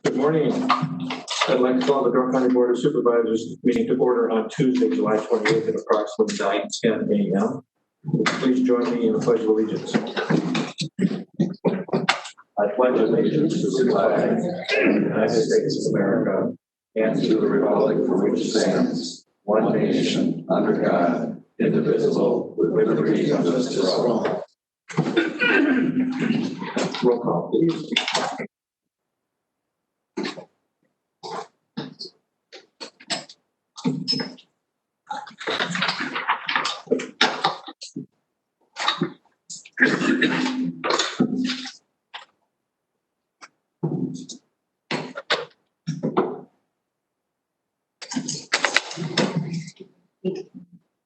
Good morning. I'd like to call the Door County Board of Supervisors meeting to order on Tuesday, July 28th at approximately 9:10 a.m. Please join me in the Pledge of Allegiance. I pledge allegiance to the flag of the United States of America and to the republic for which it stands, one nation, under God, indivisible, with liberty and justice for all. Roll call, please.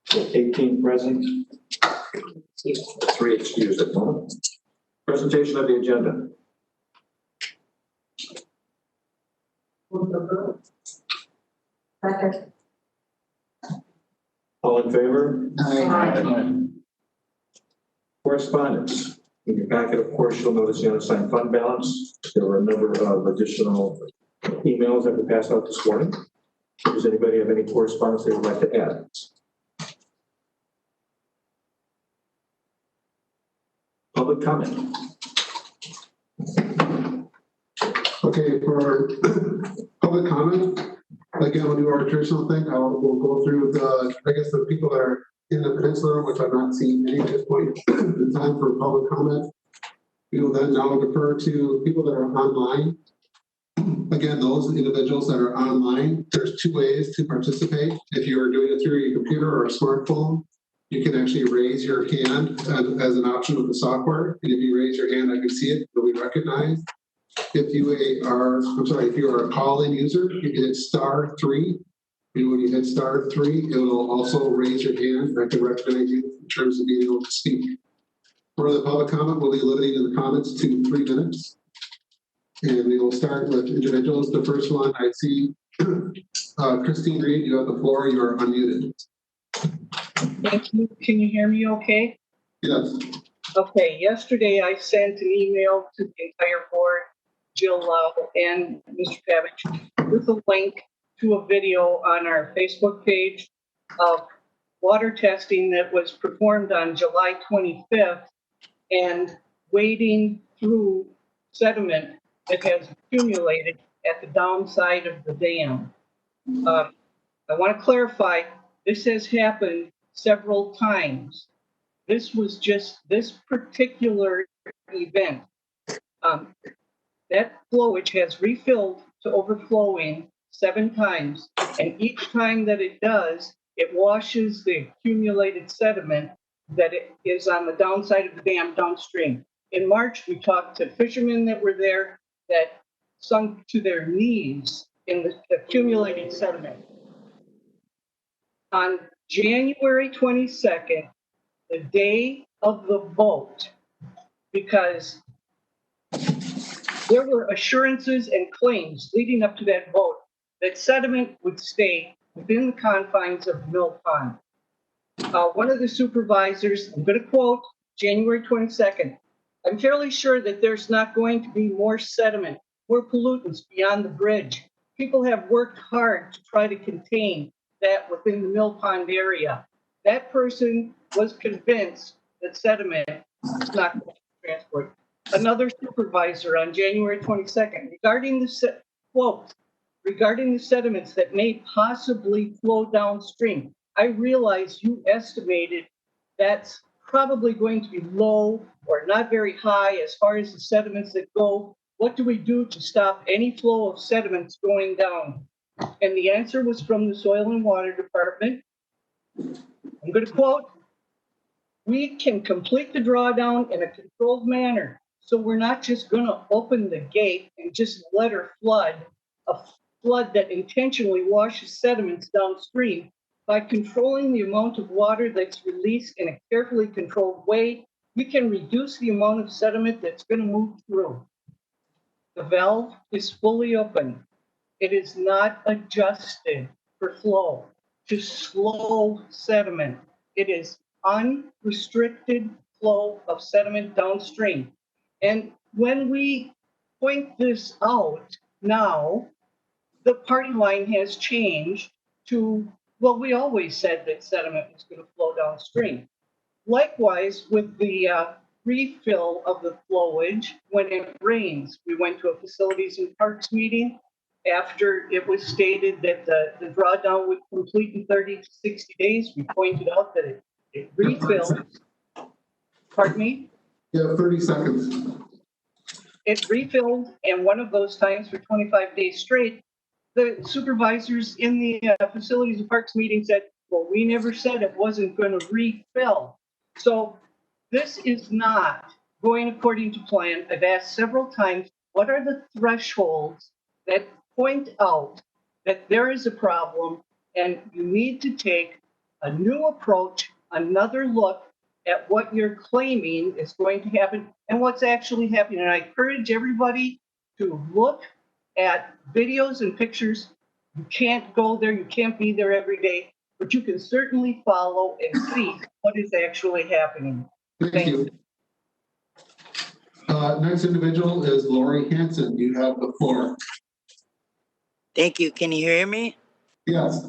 So 18 present, 3 excused at the moment. Presentation of the agenda. Second. All in favor? Aye. Correspondence. In your packet, of course, you'll notice the unassigned fund balance. There were a number of additional emails that were passed out this morning. Does anybody have any correspondence they would like to add? Public comment. Okay, for public comment, again, we'll do our traditional thing. We'll go through the people that are in the peninsula, which I've not seen any at this point in time for public comment. We will then now defer to people that are online. Again, those individuals that are online, there's 2 ways to participate. If you are doing it through your computer or a smartphone, you can actually raise your hand as an option with the software. And if you raise your hand, I can see it, you'll be recognized. If you are a call-in user, you can hit *3. And when you hit *3, it will also raise your hand. I can recognize you in terms of being able to speak. For the public comment, we'll be limiting the comments to 3 minutes. And we will start with individuals. The first one I see, Christine Reed, you have the floor. You are unmuted. Thank you. Can you hear me okay? Yes. Okay, yesterday I sent an email to the entire board, Jill Love and Mr. Pavich, with a link to a video on our Facebook page of water testing that was performed on July 25th and wading through sediment that has accumulated at the downside of the dam. I want to clarify, this has happened several times. This was just this particular event. That flowage has refilled to overflowing 7 times, and each time that it does, it washes the accumulated sediment that it is on the downside of the dam downstream. In March, we talked to fishermen that were there that sunk to their knees in the accumulated sediment. On January 22nd, the day of the vote, because there were assurances and claims leading up to that vote that sediment would stay within the confines of Mill Pond. One of the supervisors, I'm going to quote January 22nd, I'm fairly sure that there's not going to be more sediment, more pollutants beyond the bridge. People have worked hard to try to contain that within the Mill Pond area. That person was convinced that sediment is not going to transport. Another supervisor on January 22nd, regarding the sediments that may possibly flow downstream, I realize you estimated that's probably going to be low or not very high as far as the sediments that go. What do we do to stop any flow of sediments going down? And the answer was from the Soil and Water Department. I'm going to quote, we can complete the drawdown in a controlled manner. So we're not just going to open the gate and just let her flood, a flood that intentionally washes sediments downstream. By controlling the amount of water that's released in a carefully controlled way, we can reduce the amount of sediment that's going to move through. The valve is fully open. It is not adjusted for flow to slow sediment. It is unrestricted flow of sediment downstream. And when we point this out, now the party line has changed to, well, we always said that sediment was going to flow downstream. Likewise, with the refill of the flowage when it rains, we went to a facilities and parks meeting after it was stated that the drawdown would complete in 30 to 60 days. We pointed out that it refills, pardon me, You have 30 seconds. it refilled, and one of those times for 25 days straight, the supervisors in the facilities and parks meeting said, well, we never said it wasn't going to refill. So this is not going according to plan. I've asked several times, what are the thresholds that point out that there is a problem and you need to take a new approach, another look at what you're claiming is going to happen and what's actually happening. And I encourage everybody to look at videos and pictures. You can't go there, you can't be there every day, but you can certainly follow and see what is actually happening. Thank you. Next individual is Lori Hanson. You have the floor. Thank you. Can you hear me? Yes.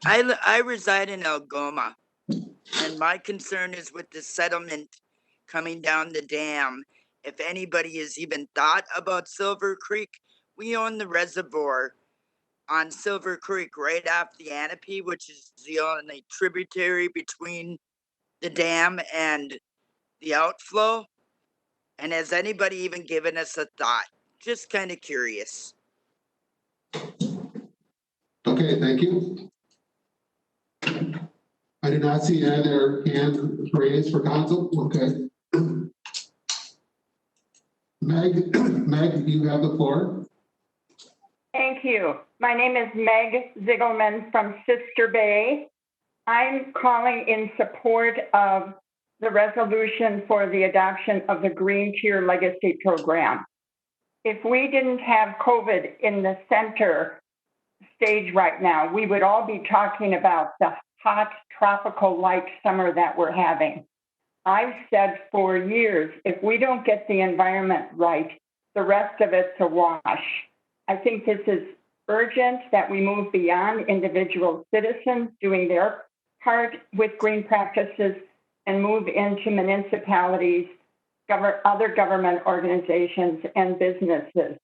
I reside in Algoma, and my concern is with the settlement coming down the dam. If anybody has even thought about Silver Creek, we own the reservoir on Silver Creek right off the Anape, which is the only tributary between the dam and the outflow. And has anybody even given us a thought? Just kind of curious. Okay, thank you. I do not see any other hands raised for council. Okay. Meg, you have the floor. Thank you. My name is Meg Ziegelman from Sister Bay. I'm calling in support of the resolution for the adoption of the Green Tier Legacy Program. If we didn't have COVID in the center stage right now, we would all be talking about the hot tropical-like summer that we're having. I've said for years, if we don't get the environment right, the rest of it's a wash. I think this is urgent that we move beyond individual citizens doing their part with green practices and move into municipalities, other government organizations, and businesses.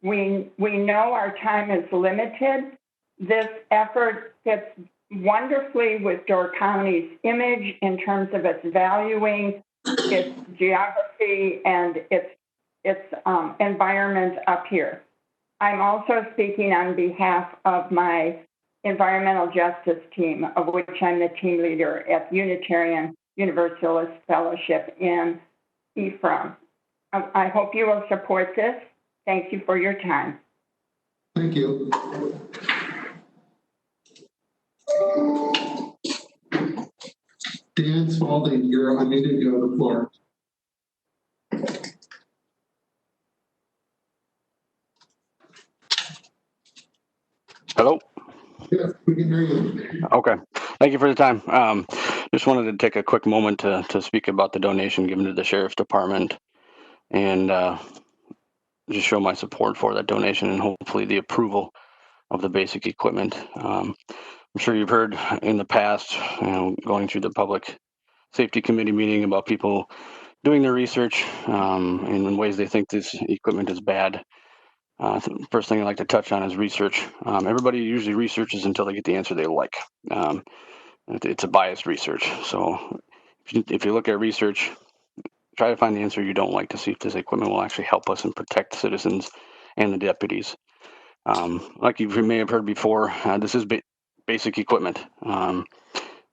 We know our time is limited. This effort fits wonderfully with Door County's image in terms of its valuing its geography and its environment up here. I'm also speaking on behalf of my environmental justice team, of which I'm the team leader at Unitarian Universalist Fellowship in Ephraim. I hope you will support this. Thank you for your time. Thank you. Dan Spalding, you're unmuted. You have the floor. Hello? Yes, we can hear you. Okay. Thank you for the time. Just wanted to take a quick moment to speak about the donation given to the Sheriff's Department and just show my support for that donation and hopefully the approval of the basic equipment. I'm sure you've heard in the past, going through the Public Safety Committee meeting about people doing their research in ways they think this equipment is bad. First thing I'd like to touch on is research. Everybody usually researches until they get the answer they like. It's a biased research. So if you look at research, try to find the answer you don't like to see if this equipment will actually help us and protect citizens and the deputies. Like you may have heard before, this is basic equipment. We're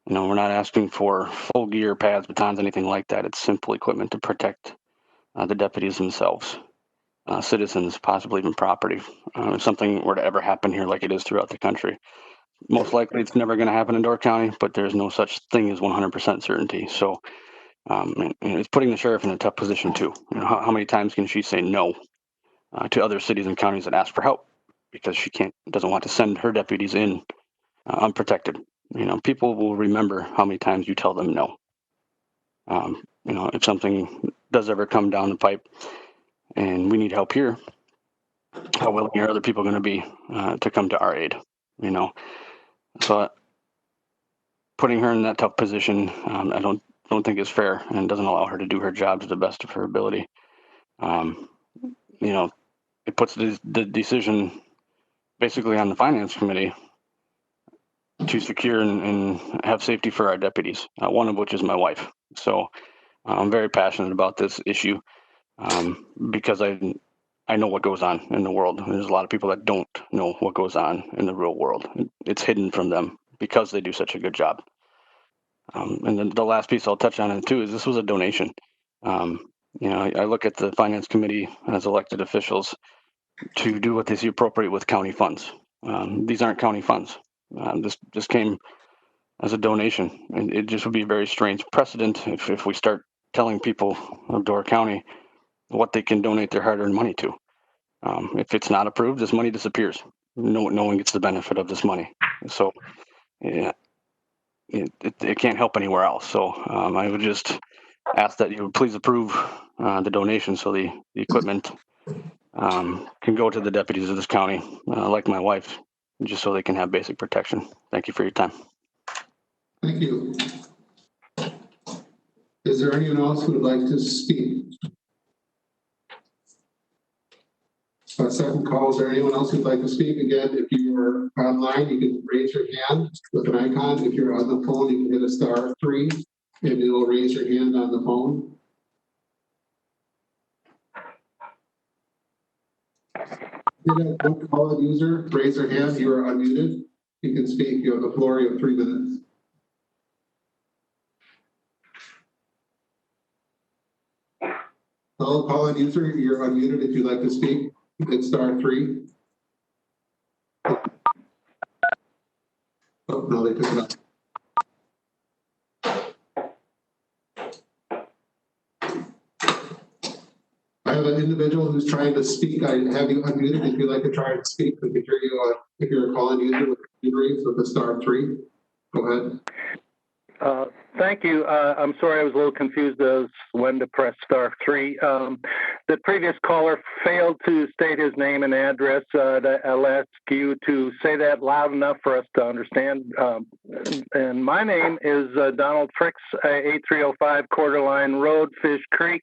not asking for full gear, pads, batons, anything like that. It's simple equipment to protect the deputies themselves. Citizens, possibly even property. If something were to ever happen here like it is throughout the country. Most likely it's never going to happen in Door County, but there's no such thing as 100% certainty. So it's putting the sheriff in a tough position too. How many times can she say no to other cities and counties that ask for help because she doesn't want to send her deputies in unprotected. People will remember how many times you tell them no. If something does ever come down the pipe, and we need help here, how willing are other people going to be to come to our aid, you know? So putting her in that tough position, I don't think is fair, and doesn't allow her to do her job to the best of her ability. You know, it puts the decision basically on the finance committee to secure and have safety for our deputies, one of which is my wife. So I'm very passionate about this issue because I know what goes on in the world. There's a lot of people that don't know what goes on in the real world. It's hidden from them because they do such a good job. And then the last piece I'll touch on it too is this was a donation. You know, I look at the finance committee as elected officials to do what they see appropriate with county funds. These aren't county funds. This came as a donation, and it just would be a very strange precedent if we start telling people of Door County what they can donate their hard-earned money to. If it's not approved, this money disappears. No one gets the benefit of this money. So yeah, it can't help anywhere else. So I would just ask that you would please approve the donation so the equipment can go to the deputies of this county, like my wife, just so they can have basic protection. Thank you for your time. Thank you. Is there anyone else who would like to speak? Second call, is there anyone else who'd like to speak? Again, if you are online, you can raise your hand with an icon. If you're on the phone, you can hit a *3 and it'll raise your hand on the phone. Don't call a user, raise your hand, you are unmuted. You can speak, you have the floor, you have 3 minutes. Hello, call a user, you're unmuted if you'd like to speak. Hit *3. Oh, no, they took it up. I have an individual who's trying to speak. I have you unmuted. If you'd like to try to speak, we can hear you if you're a calling user with the *3. Go ahead. Thank you. I'm sorry, I was a little confused as when to press *3. The previous caller failed to state his name and address. I'll ask you to say that loud enough for us to understand. And my name is Donald Trix, 8305 Coeur d'Alene Road, Fish Creek.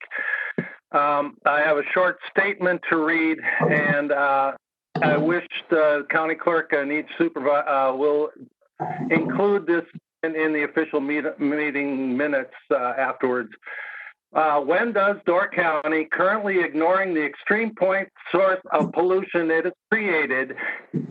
I have a short statement to read, and I wish the county clerk and each supervisor will include this in the official meeting minutes afterwards. When does Door County, currently ignoring the extreme point source of pollution it has created,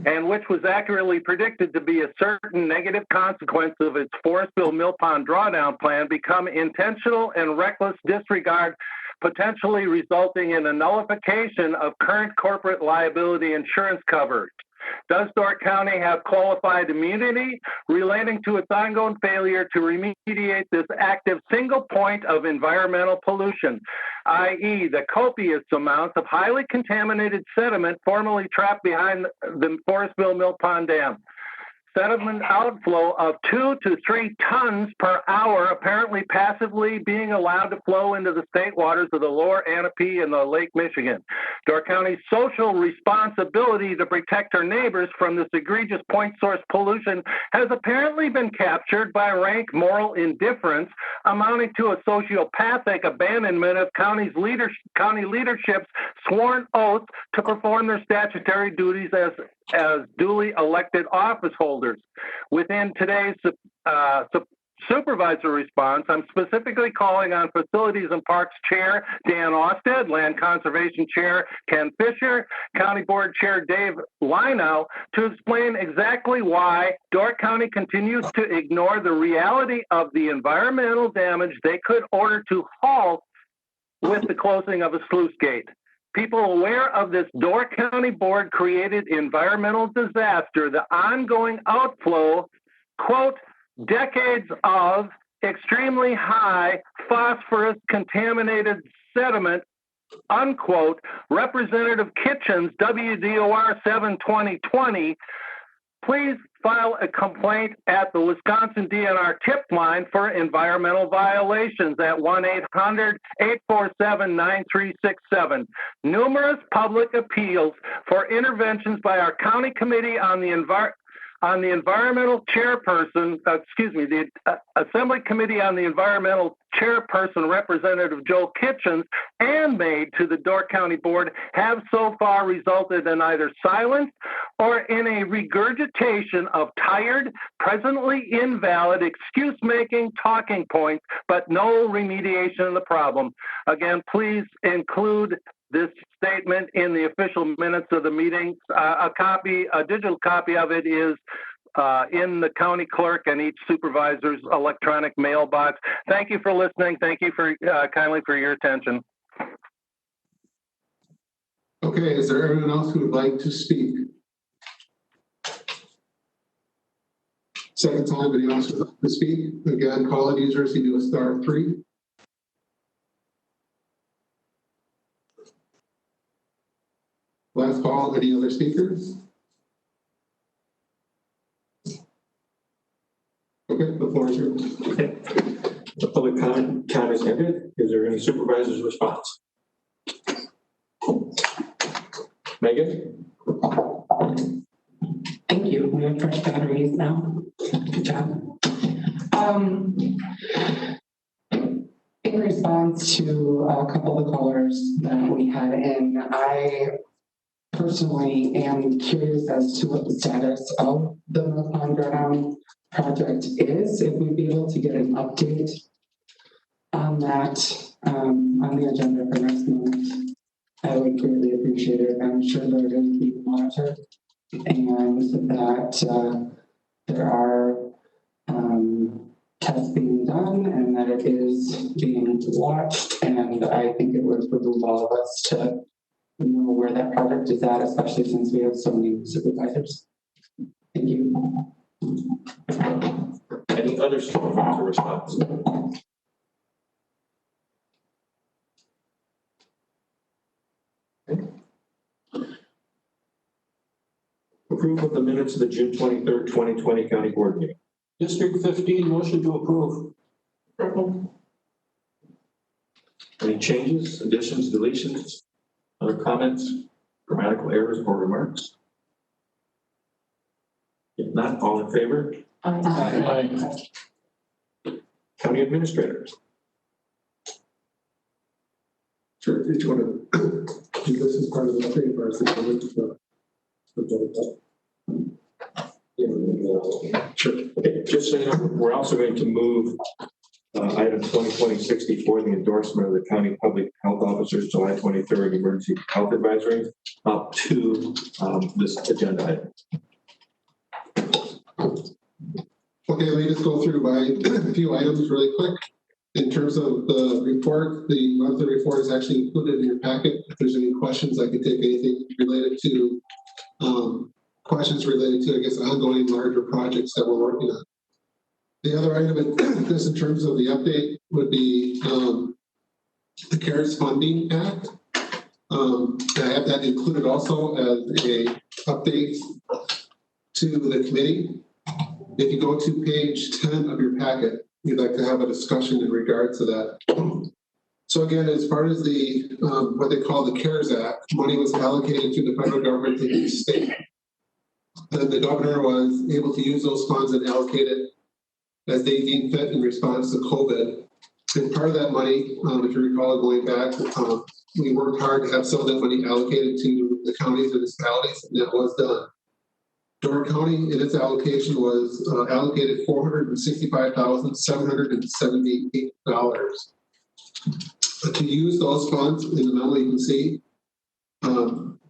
and which was accurately predicted to be a certain negative consequence of its Forestville Mill Pond drawdown plan, become intentional and reckless disregard, potentially resulting in a nullification of current corporate liability insurance coverage? Does Door County have qualified immunity relating to its ongoing failure to remediate this active single point of environmental pollution, i.e. the copious amounts of highly contaminated sediment formerly trapped behind the Forestville Mill Pond Dam? Sediment outflow of 2 to 3 tons per hour, apparently passively being allowed to flow into the state waters of the lower Anape and the Lake Michigan. Door County's social responsibility to protect her neighbors from this egregious point source pollution has apparently been captured by rank moral indifference, amounting to a sociopathic abandonment of county leadership's sworn oath to perform their statutory duties as duly elected office holders. Within today's supervisor response, I'm specifically calling on Facilities and Parks Chair Dan Austed, Land Conservation Chair Ken Fisher, County Board Chair Dave Linow to explain exactly why Door County continues to ignore the reality of the environmental damage they could order to halt with the closing of a sluice gate. People aware of this Door County Board created environmental disaster, the ongoing outflow, quote, decades of extremely high phosphorus contaminated sediment, unquote, Representative Kitchen's WDOR 7/2020 please file a complaint at the Wisconsin DNR tip line for environmental violations at 1-800-847-9367. Numerous public appeals for interventions by our county committee on the environmental chairperson, the Assembly Committee on the Environmental Chairperson, Representative Joe Kitchens, and made to the Door County Board have so far resulted in either silence or in a regurgitation of tired, presently invalid, excuse-making talking points, but no remediation of the problem. Again, please include this statement in the official minutes of the meeting. A digital copy of it is in the county clerk and each supervisor's electronic mailbox. Thank you for listening. Thank you for kindly for your attention. Okay, is there anyone else who would like to speak? Second time, anyone else would like to speak? Again, call it users, you do a *3. Last call, any other speakers? Okay, the floor is yours. Okay. The public comment time is ended. Is there any supervisor's response? Megan? Thank you. We have fresh batteries now. Good job. In response to a couple of the callers that we had in, I personally am curious as to what the status of the North Pond Ground project is. If we'd be able to get an update on that on the agenda for next month, I would greatly appreciate it. I'm sure that it is being monitored and that there are tests being done and that it is being watched. And I think it would behoove all of us to know where that project is at, especially since we have so many supervisors. Thank you. Any other supervisor response? Okay. Approval of the minutes of the June 23rd, 2020 County Board meeting. District 15, motion to approve. Any changes, additions, deletions, other comments, grammatical errors or remarks? If not, all in favor? Aye. County Administrator. Sure, did you want to do this as part of the update or is it Sure. Okay. Just so you know, we're also going to move item 2020-64, the endorsement of the county public health officer's July 23rd emergency health advisory, up to this agenda item. Okay, let me just go through by a few items really quick. In terms of the report, the monthly report is actually included in your packet. If there's any questions, I can take anything related to questions related to, I guess, ongoing larger projects that we're working on. The other item in this, in terms of the update, would be the CARES Funding Act. I have that included also as a update to the committee. If you go to page 10 of your packet, we'd like to have a discussion in regards to that. So again, as part of the what they call the CARES Act, money was allocated to the federal government to each state. And the governor was able to use those funds and allocate it as they deemed fit in response to COVID. And part of that money, if you recall going back, we worked hard to have some of that money allocated to the counties and municipalities, and that was done. Door County, in its allocation, was allocated $465,778. To use those funds, in the memo you can see,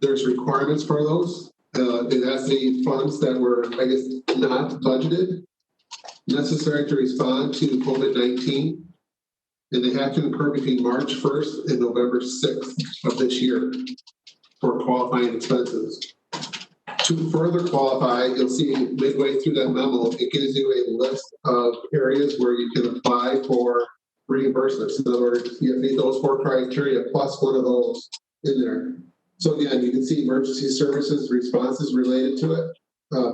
there's requirements for those. It has the funds that were, I guess, not budgeted, necessary to respond to COVID-19, and they have to incur between March 1st and November 6th of this year for qualifying expenses. To further qualify, you'll see midway through that memo, it gives you a list of areas where you can apply for reimbursements. In other words, you need those 4 criteria plus one of those in there. So again, you can see emergency services responses related to it.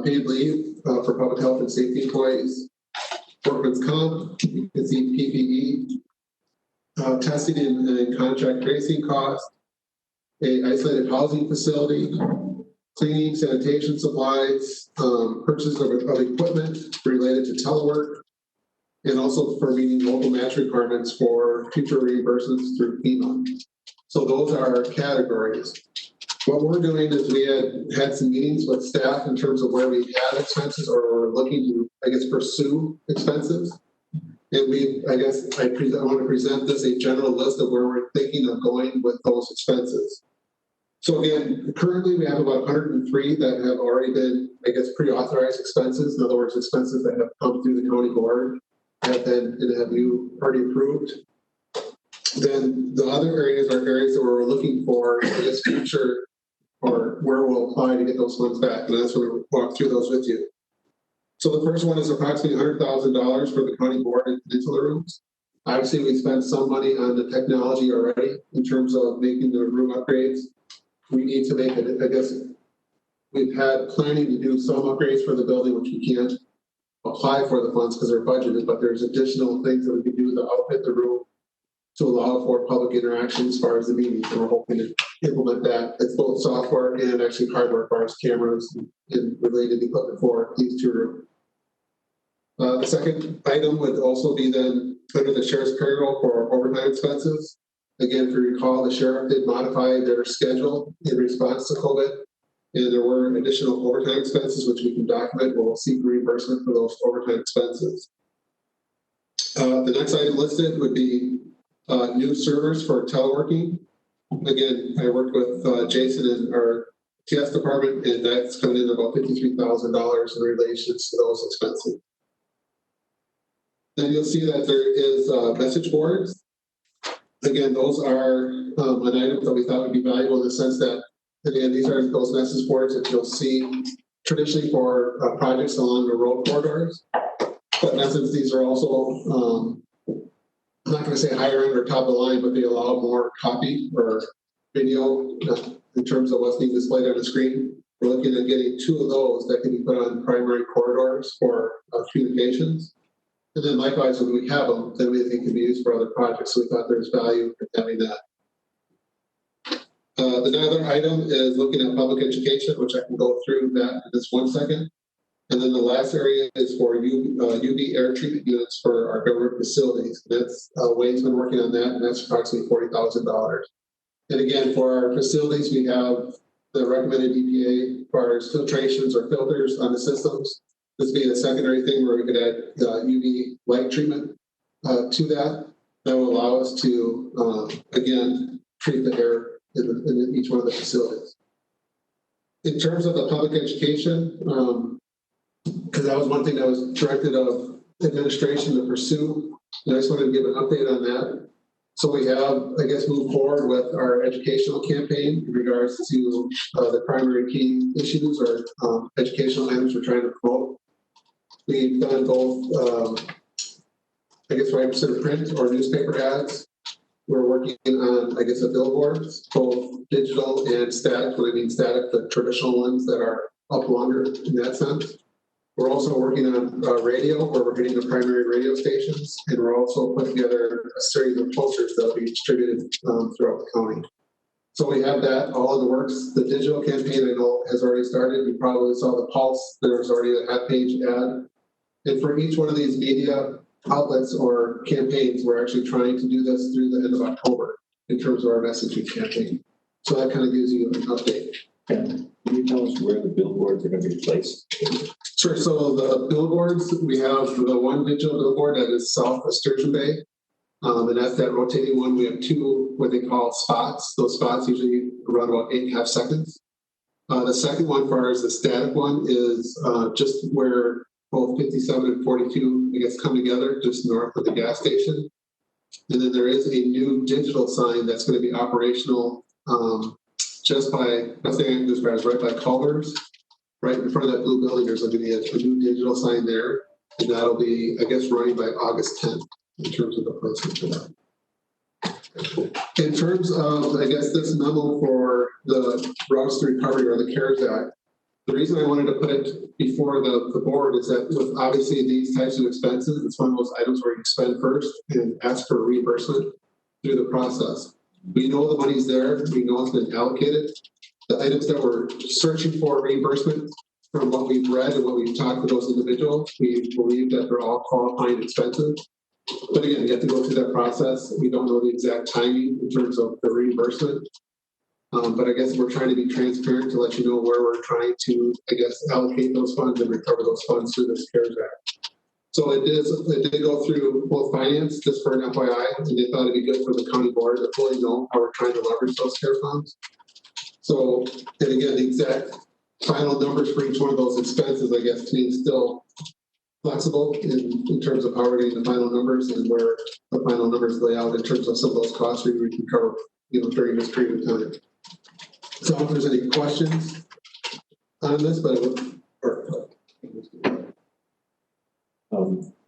paid leave for public health and safety employees, workman's comp, you can see PPE, testing and contract tracing costs, a isolated housing facility, cleaning, sanitation supplies, purchase of equipment related to telework, and also for meeting local match requirements for future reimbursements through FEMA. So those are our categories. What we're doing is we had some meetings with staff in terms of where we had expenses or we're looking to, I guess, pursue expenses. And I want to present this a general list of where we're thinking of going with those expenses. So again, currently we have about 103 that have already been, I guess, pre-authorized expenses. In other words, expenses that have come through the county board have you already approved. Then the other areas are areas that we're looking for, I guess, future or where we'll apply to get those funds back. And that's what we'll walk through those with you. So the first one is approximately $100,000 for the county board and peninsula rooms. Obviously, we spent some money on the technology already in terms of making the room upgrades. We need to make it, I guess, we've had planning to do some upgrades for the building, which we can't apply for the funds because they're budgeted, but there's additional things that we can do to outfit the room to allow for public interaction as far as the meetings. And we're hoping to implement that. It's both software and actually hardware, as far as cameras and related equipment for these two rooms. The second item would also be then under the sheriff's payroll for overtime expenses. Again, if you recall, the sheriff did modify their schedule in response to COVID, and there were additional overtime expenses, which we can document. We'll seek reimbursement for those overtime expenses. The next item listed would be new servers for teleworking. Again, I worked with Jason in our TS department, and that's coming in about $53,000 in relation to those expenses. Then you'll see that there is message boards. Again, those are an item that we thought would be valuable in the sense that, again, these are those message boards that you'll see traditionally for projects along the road corridors. But in essence, these are also, I'm not going to say higher end or top of the line, but they allow more copy or video in terms of what's being displayed on the screen. We're looking at getting 2 of those that can be put on primary corridors for communications. And then likewise, when we have them, then we think can be used for other projects. So we thought there's value in having that. The other item is looking at public education, which I can go through that in just 1 second. And then the last area is for UV air treatment units for our government facilities. That's Wayne's been working on that, and that's approximately $40,000. And again, for our facilities, we have the recommended EPA as far as filtrations or filters on the systems. This being a secondary thing where we could add UV light treatment to that. That will allow us to, again, treat the air in each one of the facilities. In terms of the public education, because that was one thing that was directed of administration to pursue, and I just wanted to give an update on that. So we have, I guess, moved forward with our educational campaign in regards to the primary key issues or educational items we're trying to promote. We've done both, I guess, right sort of print or newspaper ads. We're working on, I guess, the billboards, both digital and static. When I mean static, the traditional ones that are up longer in that sense. We're also working on radio, where we're hitting the primary radio stations, and we're also putting together a series of posters that will be distributed throughout the county. So we have that all in the works. The digital campaign, I know, has already started. You probably saw the Pulse. There's already a half-page ad. And for each one of these media outlets or campaigns, we're actually trying to do this through the end of October in terms of our messaging campaign. So that kind of gives you an update. Can you tell us where the billboards are going to be placed? Sure. So the billboards, we have the one digital billboard that is south of Sturgeon Bay. And that's that rotating one. We have 2 what they call spots. Those spots usually run about 8.5 seconds. The second one, as far as the static one, is just where both 57 and 42, I guess, come together, just north of the gas station. And then there is a new digital sign that's going to be operational just by, let's say, this is right by Culver's, right in front of that blue building. There's going to be a new digital sign there, and that'll be, I guess, running by August 10th in terms of the placement for that. In terms of, I guess, this memo for the Routes to Recovery or the CARES Act, The reason I wanted to put it before the board is that with obviously these types of expenses, it's one of those items where you spend first and ask for reimbursement through the process. We know the money's there, we know it's been allocated. The items that we're searching for reimbursement, from what we've read and what we've talked to those individuals, we believe that they're all qualifying expenses. But again, you have to go through that process. We don't know the exact timing in terms of the reimbursement. But I guess we're trying to be transparent to let you know where we're trying to, I guess, allocate those funds and recover those funds through this CARES Act. So it did go through both finance, just for an FYI, and they thought it'd be good for the county board to fully know how we're trying to leverage those CARE funds. So, and again, the exact final numbers for each one of those expenses, I guess, to me is still flexible in terms of how we're getting the final numbers and where the final numbers lay out in terms of some of those costs we can cover, during this period of time. So if there's any questions on this,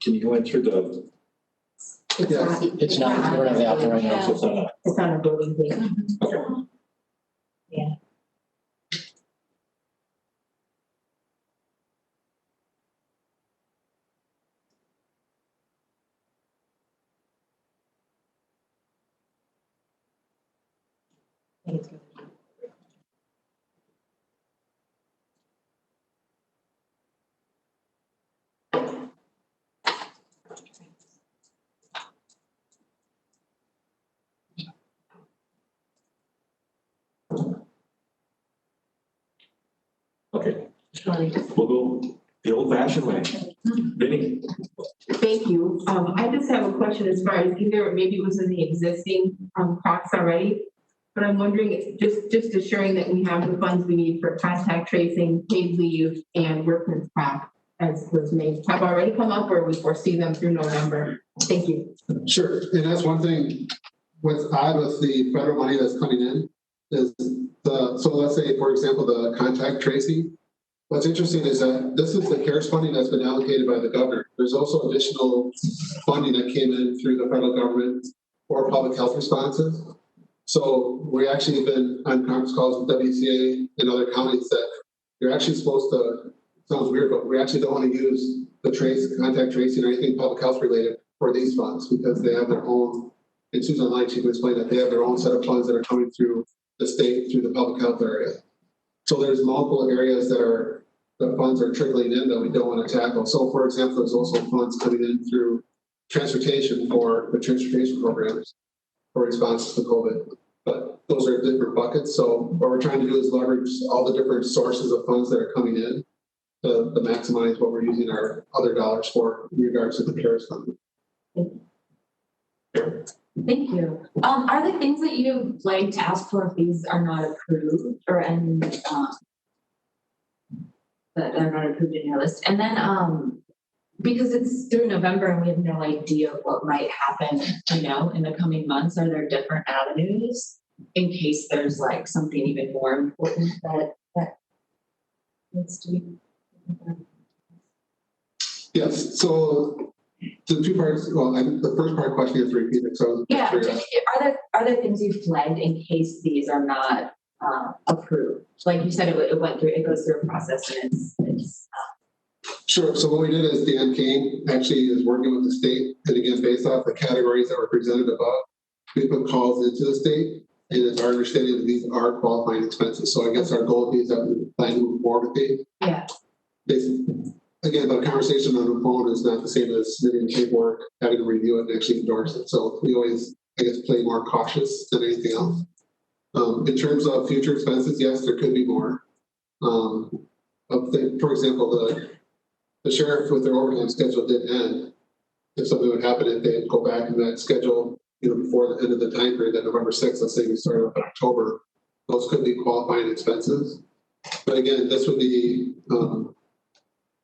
can you go in through the? Yes. It's not, we're not out there right now. So it's not It's on a voting thing. Yeah. I think it's good. okay. We'll go the old-fashioned way. Vinny. Thank you. I just have a question as far as either maybe it was in the existing costs already, but I'm wondering, just assuring that we have the funds we need for contact tracing, paid leave, and workman's comp as was made, have already come up, or we foresee them through November. Thank you. Sure, and that's one thing. What's odd with the federal money that's coming in is so let's say, for example, the contact tracing. What's interesting is that this is the CARES funding that's been allocated by the governor. There's also additional funding that came in through the federal government for public health responses. So we actually have been on conference calls with WCA and other counties that you're actually supposed to, sounds weird, but we actually don't want to use the contact tracing or anything public health related for these funds because they have their own, and Susan Light, she can explain that they have their own set of funds that are coming through the state, through the public health area. So there's multiple areas that the funds are trickling in that we don't want to tackle. So for example, there's also funds coming in through transportation for the transportation programs for response to COVID. But those are different buckets. So what we're trying to do is leverage all the different sources of funds that are coming in to maximize what we're using our other dollars for in regards to the CARES fund. Thank you. Are there things that you'd like to ask for if these are not approved or any that are not approved in your list? And then because it's through November and we have no idea what might happen, in the coming months, are there different avenues in case there's like something even more important that needs to be? Yes. So the two parts. Well, the first part question you have to repeat it. So yeah, are there things you flagged in case these are not approved? Like you said, it goes through a process and it's Sure. So what we did is Dan Kane actually is working with the state, and again, based off the categories that were presented above, we put calls into the state, and it's our understanding that these are qualifying expenses. So I guess our goal is that we plan to move forward with these. Yeah. Again, the conversation on the phone is not the same as submitting paperwork, having to review it and actually endorse it. So we always, I guess, play more cautious than anything else. In terms of future expenses, yes, there could be more. For example, the sheriff with their overtime schedule did end. If something would happen, if they'd go back in that schedule, before the end of the time period, that November 6th, let's say we started up in October, those could be qualifying expenses. But again, this would be, again,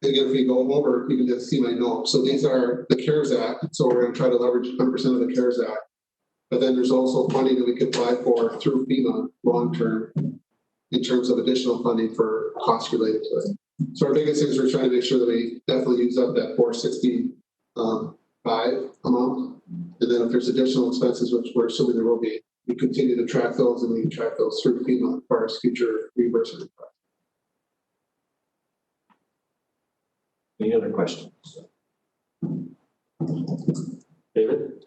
if we go over, you can just see my note. So these are the CARES Act. So we're going to try to leverage 100% of the CARES Act. But then there's also funding that we can apply for through FEMA long-term in terms of additional funding for costs related to it. So our biggest thing is we're trying to make sure that we definitely use up that 465 amount. And then if there's additional expenses, which we're assuming there will be, we continue to track those and we can track those through FEMA as far as future reimbursement. Any other questions? David?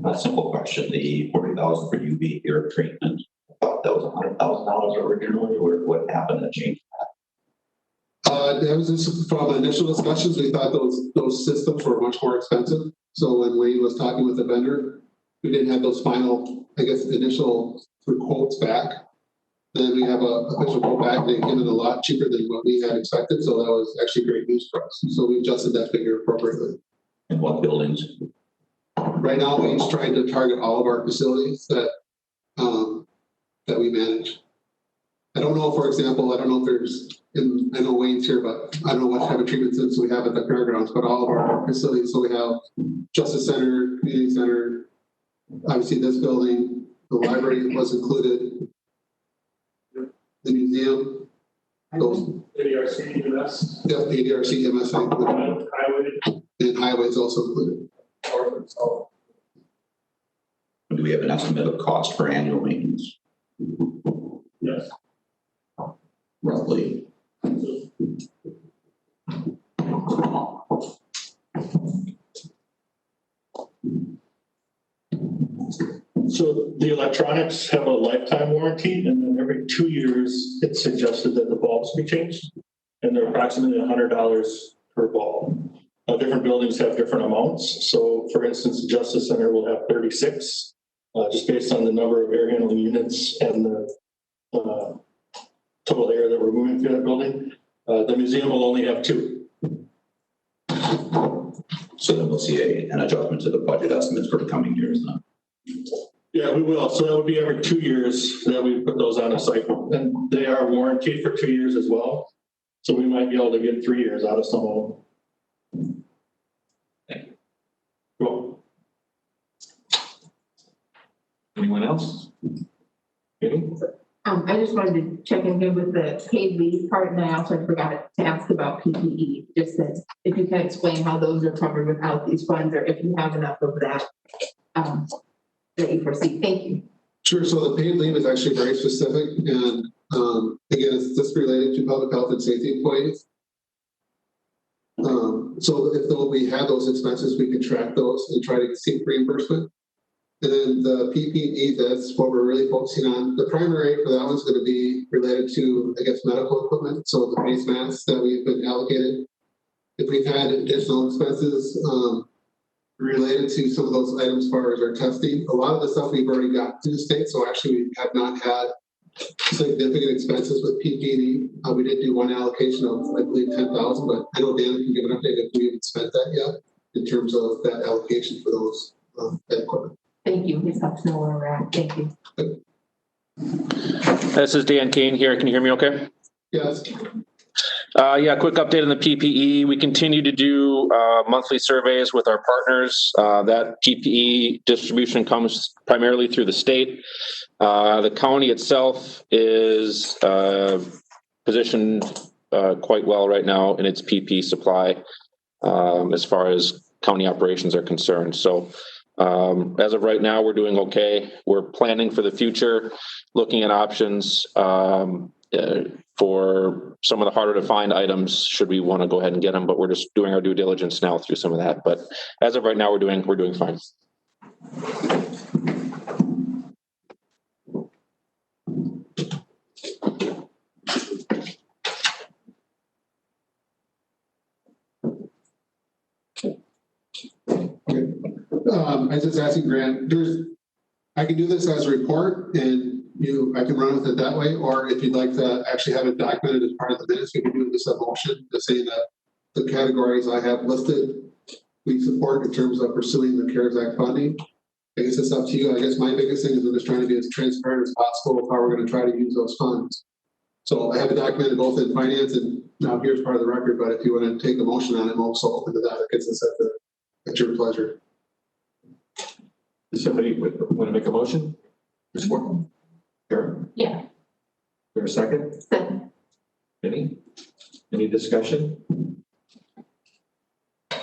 A simple question, the 40,000 for UV air treatment, I thought that was $100,000 originally, or what happened that changed? That was just from the initial discussions, we thought those systems were much more expensive. So when Wayne was talking with the vendor, we didn't have those final, I guess, initial quotes back. Then we have a official quote back, they came in a lot cheaper than what we had expected, so that was actually great news for us. So we adjusted that figure appropriately. In what buildings? Right now, Wayne's trying to target all of our facilities that we manage. I don't know, for example, I don't know if there's, I know Wayne's here, but I don't know what type of treatment centers we have at the fairgrounds, but all of our facilities, so we have Justice Center, Community Center, obviously this building, the library was included, the museum, those. ADRC, EMS. Yeah, the ADRC, EMS, Highway. and highway is also included. Do we have an estimate of cost for annual maintenance? Yes. Roughly. So the electronics have a lifetime warranty, and then every 2 years, it's suggested that the bulbs be changed. And they're approximately $100 per bulb. Different buildings have different amounts. So for instance, the Justice Center will have 36, just based on the number of air handling units and the total air that we're moving through that building. The museum will only have 2. So then we'll see an adjustment to the budget estimates for the coming years then. Yeah, we will. So that would be every 2 years that we put those on a cycle. And they are warranted for 2 years as well. So we might be able to get 3 years out of some of them. Cool. Anyone else? Any? I just wanted to check in here with the paid leave part, and I also forgot to ask about PPE. Just that if you can explain how those are covered without these funds, or if you have enough of that that you foresee. Thank you. Sure. So the paid leave is actually very specific, and again, it's just related to public health and safety employees. So if we have those expenses, we can track those and try to seek reimbursement. And then the PPE, that's what we're really focusing on. The primary for that one's going to be related to, I guess, medical equipment. So the face masks that we've been allocated. If we've had additional expenses related to some of those items as far as our testing, a lot of the stuff we've already got to the state. So actually we have not had significant expenses with PPE. We did do one allocation of, I believe, 10,000, but I know Dan can give an update if we haven't spent that yet in terms of that allocation for those that equipment. Thank you. This helps know where we're at. Thank you. This is Dan Kane here. Can you hear me okay? Yes. Yeah, quick update on the PPE. We continue to do monthly surveys with our partners. That PPE distribution comes primarily through the state. The county itself is positioned quite well right now in its PPE supply as far as county operations are concerned. So as of right now, we're doing okay. We're planning for the future, looking at options for some of the harder to find items should we want to go ahead and get them, but we're just doing our due diligence now through some of that. But as of right now, we're doing fine. I was just asking Grant, I can do this as a report and I can run with it that way, or if you'd like to actually have it documented as part of the minutes, we can do this a motion to say that the categories I have listed, we support in terms of pursuing the CARES Act funding. I guess it's up to you. I guess my biggest thing is I'm just trying to be as transparent as possible with how we're going to try to use those funds. So I have it documented both in finance and now here's part of the record, but if you want to take a motion on it, I'm also open to that. It gets us at your pleasure. Does somebody want to make a motion? Sure. Yeah. There a second? Second. Any discussion?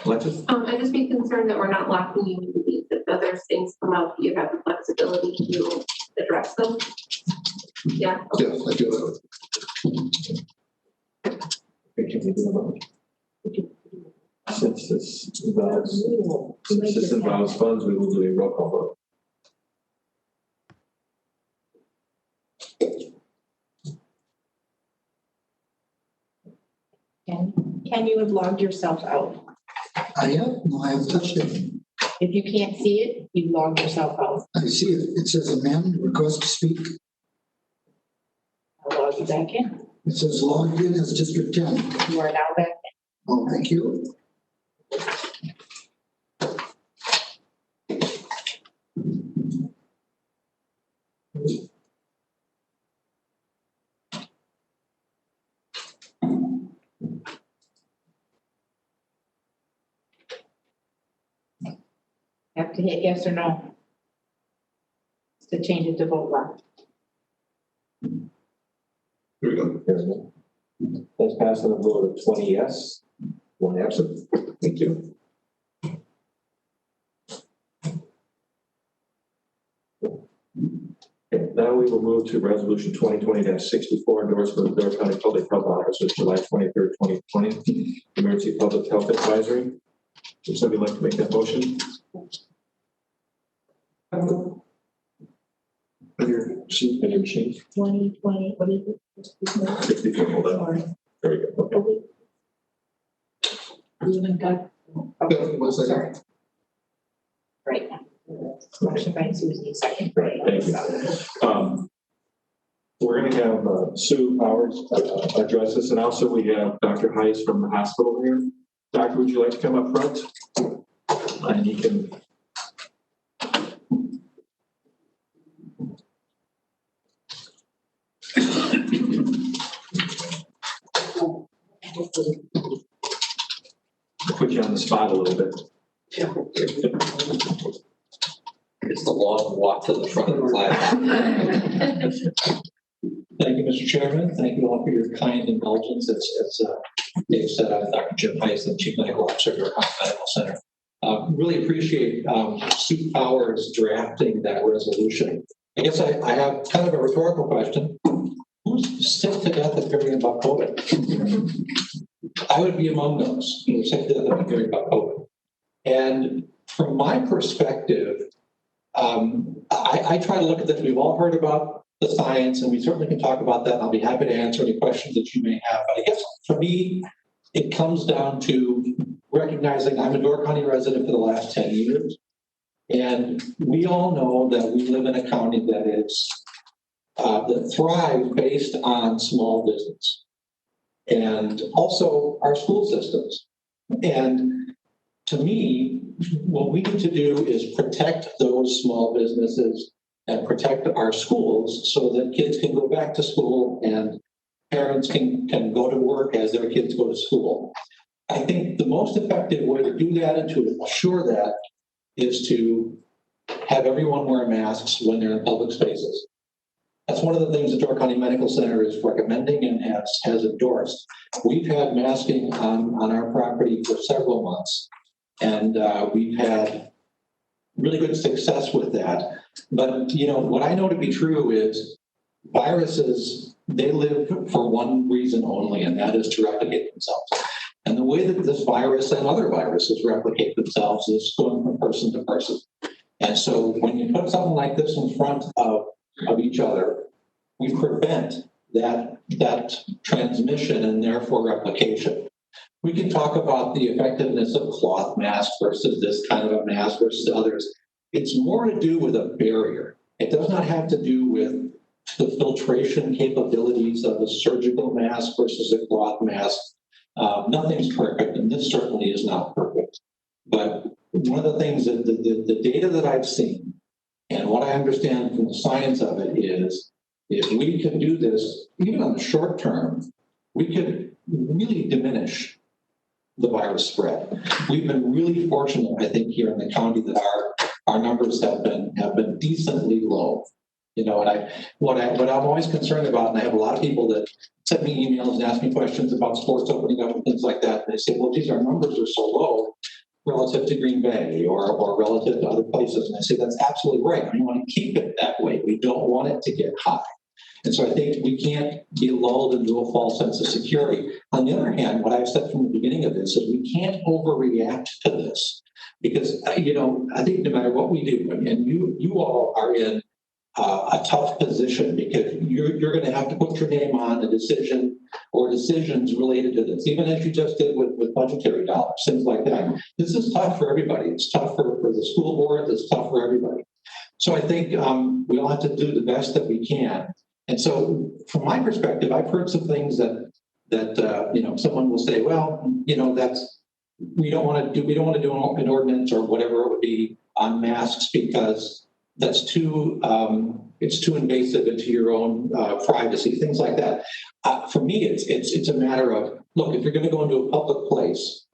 Alexis? I'd just be concerned that we're not locking you into these. If other things come up, you have the flexibility to address them. Yeah. Yes, I feel that. Since this involves funds, we will do a roll call vote. Ken, you have logged yourself out. I have, no, I haven't touched it. If you can't see it, you log yourself out. I see it. It says amend, request to speak. I'll log you back in. It says logged in as District 10. You are now back in. Oh, thank you. Have to hit yes or no to change it to vote left. Here we go. There's one. Let's pass on a vote of 20 yes, 1 absent. Thank you. Okay, now we will move to resolution 2020-64, endorsement of Door County Public Health Officers, July 23rd, 2020, Emergency Public Health Advisory. Would somebody like to make that motion? Your sheet and your machine. 2020, what is it? 64, hold on. There we go. Okay. You haven't got. Okay, 1 second. Sorry. Right now. Motion by Susie, second. Right, thank you. We're going to have Sue Powers address this, and also we have Dr. Heiss from the hospital here. Doctor, would you like to come up front? And you can. Put you on the spot a little bit. It's the long walk to the front of the flag. Thank you, Mr. Chairman. Thank you all for your kind indulgence. As Dave said, I'm Dr. Jim Heiss, the Chief Medical Officer at our Medical Center. Really appreciate Sue Powers drafting that resolution. I guess I have kind of a rhetorical question. Who's sick to death of hearing about COVID? I would be among those who are sick to death of hearing about COVID. And from my perspective, I try to look at this. We've all heard about the science, and we certainly can talk about that. I'll be happy to answer any questions that you may have. But I guess for me, it comes down to recognizing I'm a Door County resident for the last 10 years. And we all know that we live in a county that is that thrives based on small business and also our school systems. And to me, what we need to do is protect those small businesses and protect our schools so that kids can go back to school and parents can go to work as their kids go to school. I think the most effective way to do that and to assure that is to have everyone wear masks when they're in public spaces. That's one of the things the Door County Medical Center is recommending and has endorsed. We've had masking on our property for several months, and we've had really good success with that. But, you know, what I know to be true is viruses, they live for one reason only, and that is to replicate themselves. And the way that this virus and other viruses replicate themselves is going from person to person. And so when you put something like this in front of each other, we prevent that transmission and therefore replication. We can talk about the effectiveness of cloth masks versus this kind of a mask versus others. It's more to do with a barrier. It does not have to do with the filtration capabilities of a surgical mask versus a cloth mask. Nothing's perfect, and this certainly is not perfect. But one of the things that the data that I've seen and what I understand from the science of it is, if we could do this, even on the short term, we could really diminish the virus spread. We've been really fortunate, I think, here in the county that our numbers have been decently low. You know, and what I'm always concerned about, and I have a lot of people that send me emails and ask me questions about sports opening up and things like that. And they say, well, geez, our numbers are so low. relative to Green Bay or relative to other places. And I say that's absolutely right. We want to keep it that way. We don't want it to get high. And so I think we can't be lulled into a false sense of security. On the other hand, what I've said from the beginning of this is we can't overreact to this because, you know, I think no matter what we do, and you all are in a tough position because you're going to have to put your name on a decision or decisions related to this, even as you just did with budgetary dollars, things like that. This is tough for everybody. It's tough for the school board. It's tough for everybody. So I think we all have to do the best that we can. And so from my perspective, I've heard some things that you know, someone will say, well, you know, we don't want to do an ordinance or whatever it would be on masks because that's too it's too invasive into your own privacy, things like that. For me, it's a matter of, look, if you're going to go into a public place,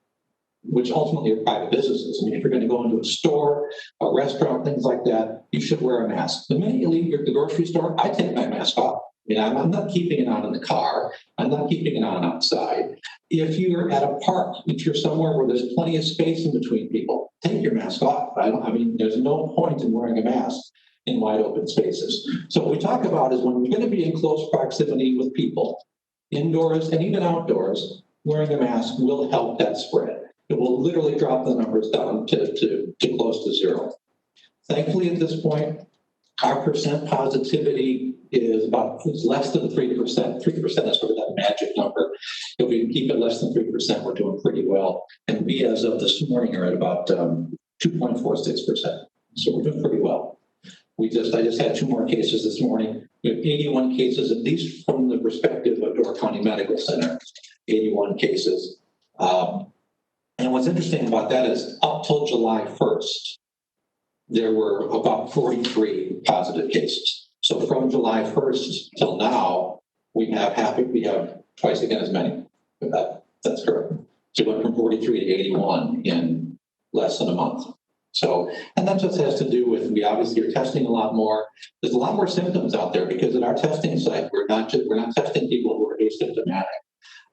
which ultimately are private businesses. I mean, if you're going to go into a store, a restaurant, things like that, you should wear a mask. The minute you leave the grocery store, I take my mask off. You know, I'm not keeping it on in the car. I'm not keeping it on outside. If you're at a park, if you're somewhere where there's plenty of space in between people, take your mask off. I mean, there's no point in wearing a mask in wide open spaces. So what we talk about is when you're going to be in close proximity with people, indoors and even outdoors, wearing a mask will help that spread. It will literally drop the numbers down to close to zero. Thankfully, at this point, our percent positivity is less than 3%. 3% is sort of that magic number. If we can keep it less than 3%, we're doing pretty well. And we, as of this morning, are at about 2.46%. So we're doing pretty well. I just had 2 more cases this morning. We have 81 cases, at least from the perspective of Door County Medical Center, 81 cases. And what's interesting about that is up till July 1st, there were about 43 positive cases. So from July 1st till now, we have twice again as many. That's correct. So we went from 43 to 81 in less than a month. So, and that just has to do with, we obviously are testing a lot more. There's a lot more symptoms out there because at our testing site, we're not testing people who are asymptomatic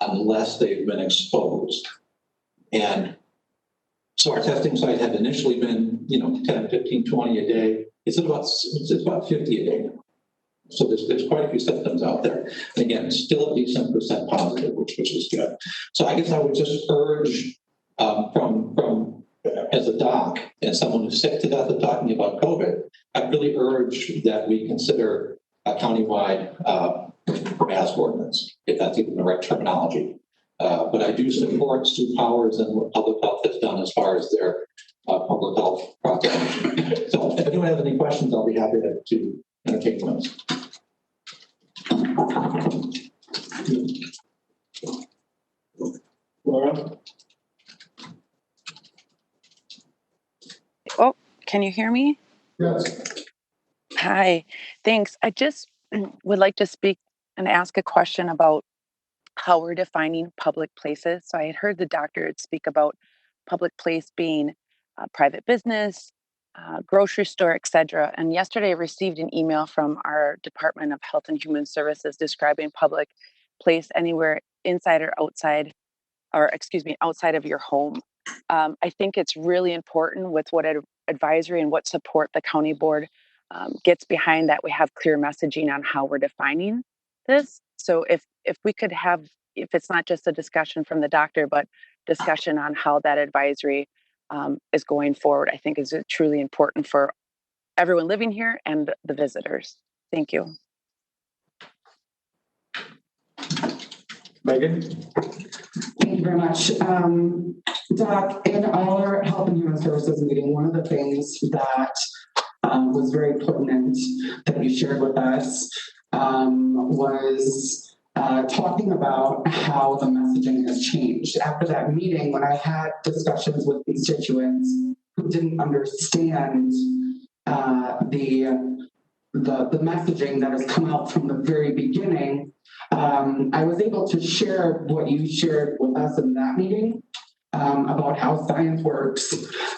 unless they've been exposed. And so our testing site had initially been, 10, 15, 20 a day. It's about 50 a day now. So there's quite a few symptoms out there. And again, still a decent percent positive, which is good. So I guess I would just urge from as a doc and someone who's sick to death of talking about COVID, I really urge that we consider a countywide mask ordinance, if that's even the right terminology. But I do support Stu Powers and what public health has done as far as their public health proclamation. So if anyone has any questions, I'll be happy to entertain those. Laura? Oh, can you hear me? Yes. Hi, thanks. I just would like to speak and ask a question about how we're defining public places. So I had heard the doctor speak about public place being private business, grocery store, etc. And yesterday I received an email from our Department of Health and Human Services describing public place anywhere inside or outside, outside of your home. I think it's really important with what advisory and what support the county board gets behind that we have clear messaging on how we're defining this. So if we could have, if it's not just a discussion from the doctor, but discussion on how that advisory is going forward, I think is truly important for everyone living here and the visitors. Thank you. Megan? Thank you very much. Doc, in our Health and Human Services meeting, one of the things that was very pertinent that you shared with us was talking about how the messaging has changed. After that meeting, when I had discussions with constituents who didn't understand the messaging that has come out from the very beginning, I was able to share what you shared with us in that meeting about how science works.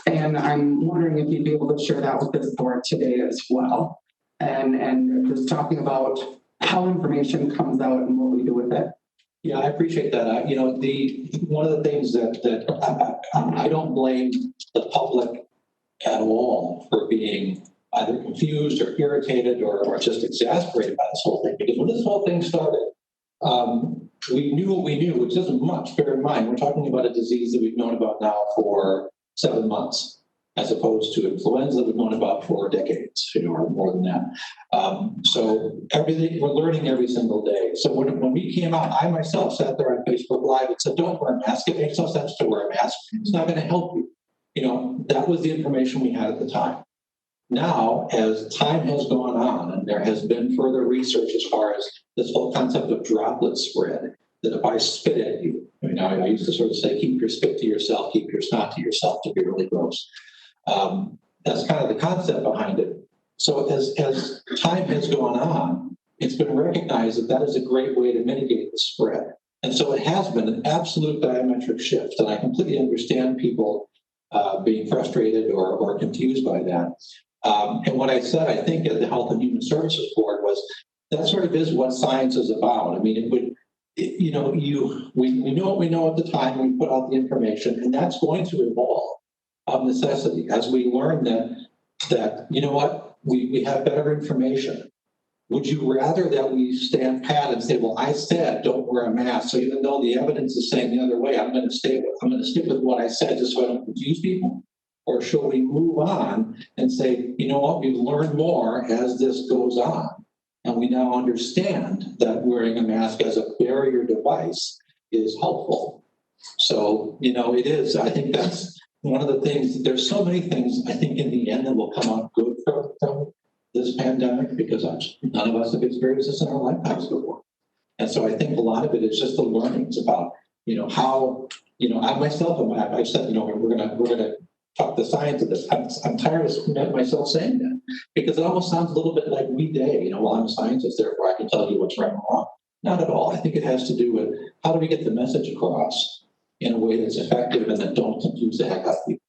And I'm wondering if you'd be able to share that with this board today as well. And just talking about how information comes out and what we do with it. Yeah, I appreciate that. One of the things that I don't blame the public at all for being either confused or irritated or just exasperated by this whole thing. Because when this whole thing started, we knew what we knew, which isn't much. Bear in mind, we're talking about a disease that we've known about now for 7 months, as opposed to influenza that we've known about for decades, or more than that. So everything, we're learning every single day. So when we came out, I myself sat there on Facebook Live and said, don't wear a mask. It makes no sense to wear a mask. It's not going to help you. That was the information we had at the time. Now, as time has gone on and there has been further research as far as this whole concept of droplet spread, that if I spit at you, I used to sort of say, keep your spit to yourself, keep your snot to yourself, to be really gross. That's kind of the concept behind it. So as time has gone on, it's been recognized that that is a great way to mitigate the spread. And so it has been an absolute diametric shift. And I completely understand people being frustrated or confused by that. And what I said, I think, at the Health and Human Services Board was that sort of is what science is about. I mean, we know what we know at the time when we put out the information, and that's going to evolve of necessity as we learn that we have better information. Would you rather that we stand pat and say, well, I said don't wear a mask, so even though the evidence is saying the other way, I'm going to stick with what I said just so I don't confuse people? Or should we move on and say, you know what, we've learned more as this goes on, and we now understand that wearing a mask as a barrier device is helpful. So, it is. I think that's one of the things. There's so many things, I think, in the end that will come out good from this pandemic, because none of us have experienced this in our lifetimes before. And so I think a lot of it is just the learnings about, how, I myself, I've said, we're gonna talk the science of this. I'm tired of myself saying that, because it almost sounds a little bit like we day, well, I'm a scientist, therefore I can tell you what's right and wrong. Not at all. I think it has to do with how do we get the message across in a way that's effective and that don't confuse the heck out of people.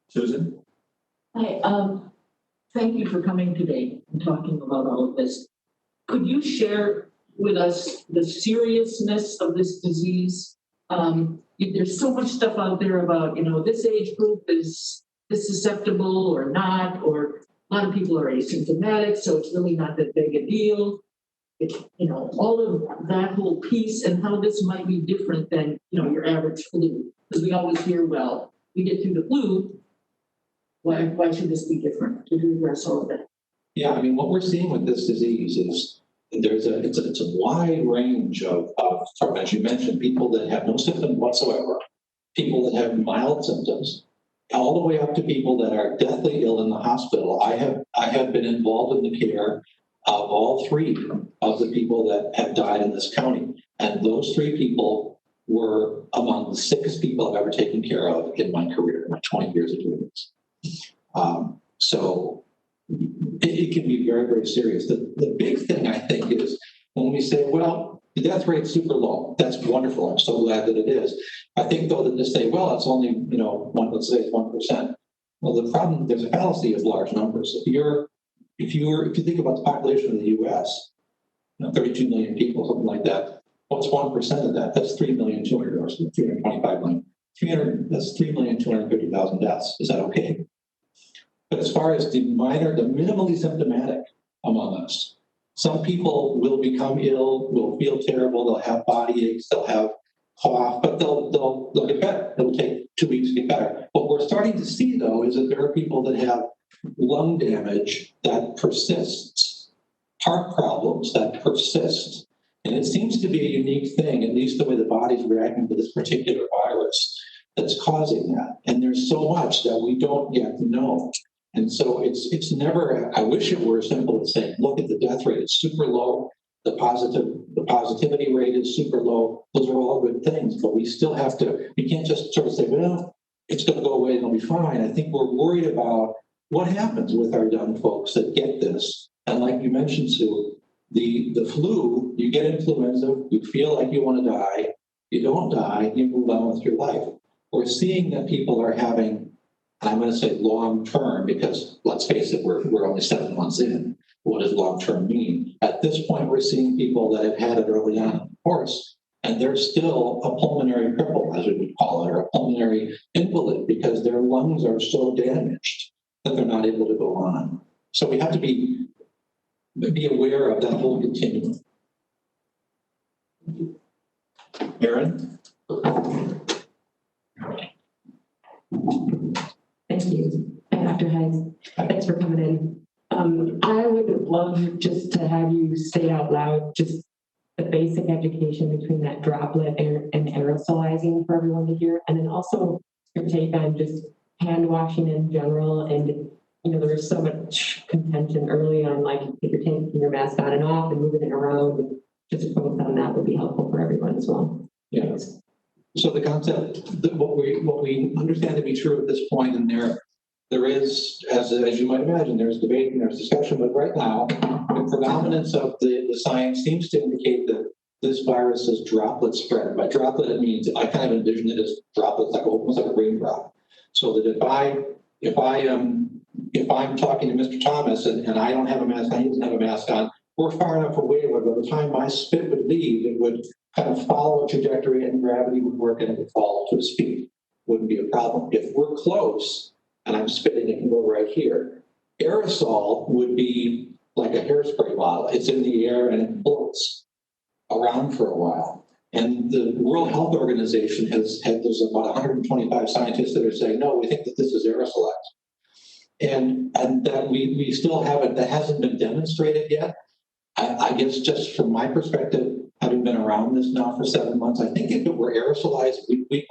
Susan? Hi, thank you for coming today and talking about all of this. Could you share with us the seriousness of this disease? There's so much stuff out there about, this age group is susceptible or not, or a lot of people are asymptomatic, so it's really not that big a deal. All of that whole piece, and how this might be different than, your average flu. Because we always hear, well, we get through the flu, why should this be different to address all of that? Yeah, I mean, what we're seeing with this disease is it's a wide range of, as you mentioned, people that have no symptoms whatsoever, people that have mild symptoms, all the way up to people that are deathly ill in the hospital. I have been involved in the care of all three of the people that have died in this county. And those three people were among the sickest people I've ever taken care of in my career, in my 20 years of doing this. So it can be very, very serious. The big thing, I think, is when we say, well, the death rate's super low. That's wonderful. I'm so glad that it is. I think, though, that to say, well, it's only, let's say it's 1%. Well, the problem, there's a fallacy of large numbers. If you think about the population of the U.S., 32 million people, something like that, what's 1% of that? That's 3,200,000 or 325 million. That's 3,250,000 deaths. Is that okay? But as far as the minimally symptomatic among us, some people will become ill, will feel terrible, they'll have body aches, they'll have cough, but they'll get better. It'll take 2 weeks to get better. What we're starting to see, though, is that there are people that have lung damage that persists, heart problems that persist. And it seems to be a unique thing, at least the way the body's reacting to this particular virus, that's causing that. And there's so much that we don't yet know. And so it's never, I wish it were simple as saying, look at the death rate, it's super low. The positivity rate is super low. Those are all good things, but we still have to, we can't just sort of say, well, it's going to go away and it'll be fine. I think we're worried about what happens with our young folks that get this. And like you mentioned, Sue, the flu, you get influenza, you feel like you want to die, you don't die, you move on with your life. We're seeing that people are having, I'm going to say long term, because let's face it, we're only 7 months in. what does long-term mean? At this point, we're seeing people that have had it early on in the course, and they're still a pulmonary cripple, as we would call it, or a pulmonary invalid, because their lungs are so damaged that they're not able to go on. So we have to be aware of that whole continuum. Erin? Thank you. Dr. Hayes, thanks for coming in. I would love just to have you say out loud just the basic education between that droplet and aerosolizing for everyone to hear, and then also your take on just hand washing in general. And you know, there was so much contention early on, like if you're taking your mask on and off and moving it around, and just focus on that would be helpful for everyone as well. Yes. So the concept that what we understand to be true at this point, and there is, as you might imagine, there's debate and there's discussion, but right now the predominance of the science seems to indicate that this virus is droplet spread. By droplet, it means I kind of envision it as droplets, like almost like a raindrop. So that if I'm talking to Mr. Thomas and I don't have a mask, he doesn't have a mask on, we're far enough away where by the time my spit would leave, it would kind of follow a trajectory and gravity would work and it would fall to his feet. Wouldn't be a problem. If we're close and I'm spitting, it can go right here. Aerosol would be like a hairspray bottle. It's in the air and it floats around for a while. And the World Health Organization there's about 125 scientists that are saying, no, we think that this is aerosolized. And that we still haven't, that hasn't been demonstrated yet. I guess just from my perspective, having been around this now for 7 months, I think if it were aerosolized,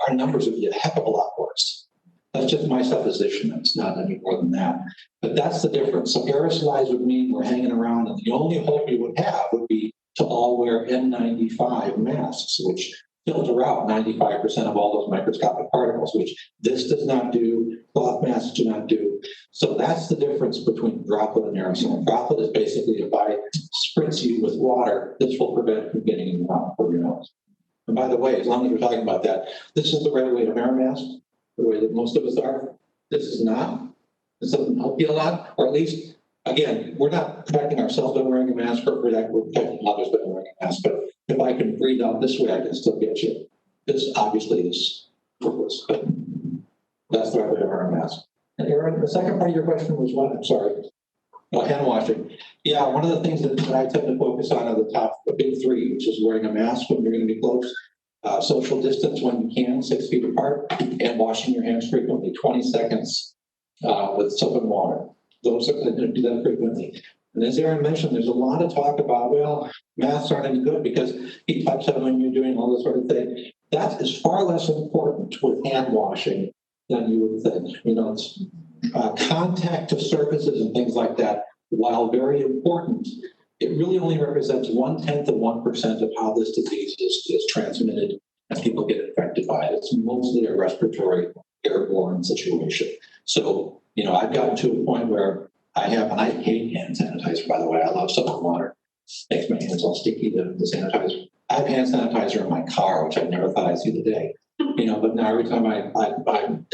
our numbers would be a heck of a lot worse. That's just my supposition. It's not any more than that. But that's the difference. So aerosolized would mean we're hanging around, and the only hope we would have would be to all wear N95 masks, which filter out 95% of all those microscopic particles, which this does not do, cloth masks do not do. So that's the difference between droplet and aerosol. Droplet is basically if I spritz you with water, this will prevent from getting in the mouth or your nose. And by the way, as long as we're talking about that, this is the right way to wear a mask, the way that most of us are. This is not. This doesn't help you a lot, or at least, again, we're not protecting ourselves by wearing a mask, or we're protecting others by wearing a mask. But if I can breathe out this way, I can still get you. This obviously is purpose, but that's the right way to wear a mask. And Erin, the second part of your question was what? I'm sorry. Hand washing. Yeah, one of the things that I tend to focus on are the big three, which is wearing a mask when you're going to be close, social distance when you can, 6 feet apart, and washing your hands frequently, 20 seconds with soap and water. Those are going to do that frequently. And as Erin mentioned, there's a lot of talk about, well, masks aren't any good because he touched them when you're doing all this sort of thing. That is far less important with hand washing than you would think. You know, it's contact to surfaces and things like that, while very important, it really only represents 0.1% of how this disease is transmitted and people get infected by it. It's mostly a respiratory airborne situation. So, you know, I've gotten to a point where I hate hand sanitizer, by the way. I love soap and water. Makes my hands all sticky, the sanitizer. I have hand sanitizer in my car, which I never thought I'd see the day. You know, but now every time I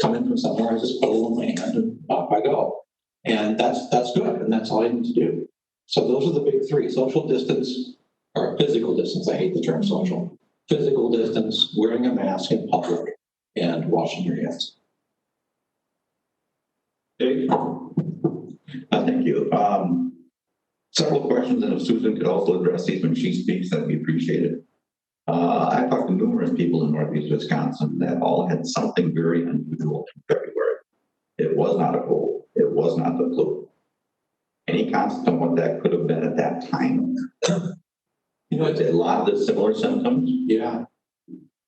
come in from somewhere, I just put a little in my hand and off I go. And that's good, and that's all I need to do. So those are the big three: social distance, or physical distance. I hate the term social. Physical distance, wearing a mask in public, and washing your hands. Dave? Thank you. Several questions, and if Susan could also address these when she speaks, that'd be appreciated. I talked to numerous people in Northeast Wisconsin that all had something very unusual in February. It was not a cold. It was not the flu. Any concept on what that could have been at that time? You know, it's a lot of the similar symptoms. Yeah.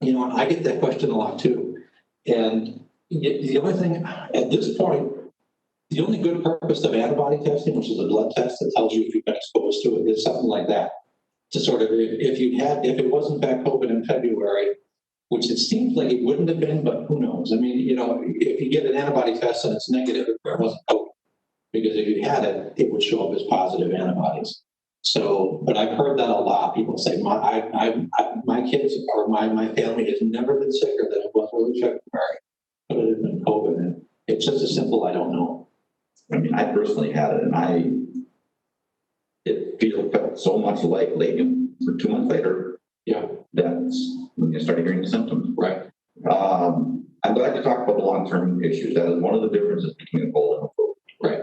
You know, I get that question a lot too. And the only thing at this point, the only good purpose of antibody testing, which is a blood test that tells you if you've been exposed to it, is something like that. To sort of, if it wasn't back COVID in February, which it seems like it wouldn't have been, but who knows? I mean, you know, if you get an antibody test and it's negative, it wasn't COVID. Because if you had it, it would show up as positive antibodies. So, but I've heard that a lot. People say, my kids or my family has never been sicker than it was early February, but it had been COVID. And it's just as simple, I don't know. I mean, I personally had it, and felt so much like Latium for 2 months later. Yeah. That's when you started hearing the symptoms. Right. I'd like to talk about the long-term issues. That is one of the differences between a cold and a flu. Right.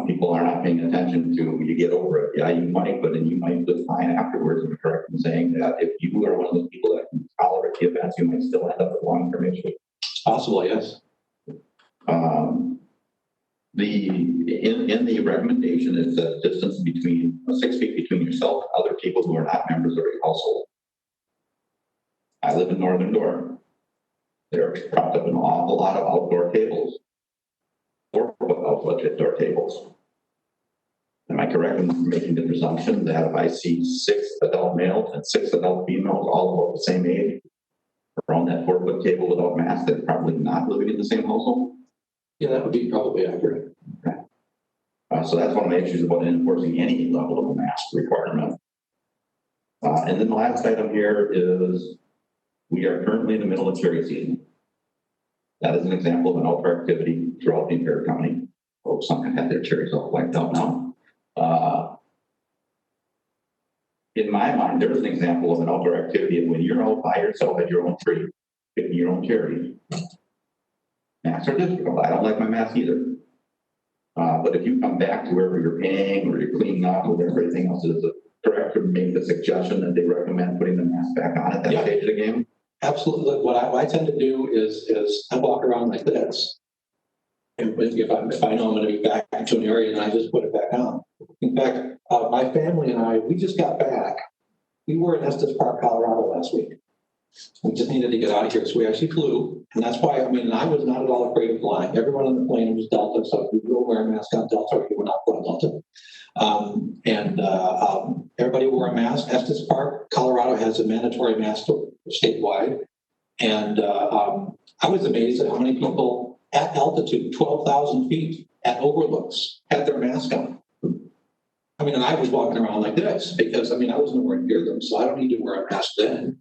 People are not paying attention to, you get over it. Yeah, you might, but then you might live fine afterwards. And correct in saying that if you are one of those people that can tolerate the events, you might still end up with long-term issues. It's possible, yes. In the recommendation, it says distance between 6 feet between yourself and other people who are not members of your household. I live in Northern Door. There are propped up an awful lot of outdoor tables, 4-foot outdoor tables. Am I correct in making the presumption that if I see 6 adult males and 6 adult females, all about the same age, around that 4-foot table without masks, they're probably not living in the same household? Yeah, that would be probably accurate. Okay. So that's one of my issues about enforcing any level of a mask requirement. And then the last item here is we are currently in the middle of cherry season. That is an example of an outdoor activity throughout the entire county. Folks, some have had their cherries all wiped out now. In my mind, there's an example of an outdoor activity when you're out by yourself at your own tree, picking your own cherries. Masks are difficult. I don't like my mask either. But if you come back to wherever you're paying or you're cleaning up or everything else, is the director make the suggestion that they recommend putting the mask back on at that stage of the game? Absolutely. What I tend to do is I walk around like this. And if I know I'm going to be back to an area, and I just put it back on. In fact, my family and I, we just got back. We were in Estes Park, Colorado last week. We just needed to get out of here, so we actually flew. And that's why, I was not at all afraid of flying. Everyone on the plane was Delta, so if you will wear a mask on Delta, or you will not put on Delta. Everybody wore a mask. Estes Park, Colorado has a mandatory mask statewide. And I was amazed at how many people at altitude, 12,000 feet at overlooks, had their mask on. And I was walking around like this because, I was nowhere near them, so I don't need to wear a mask then.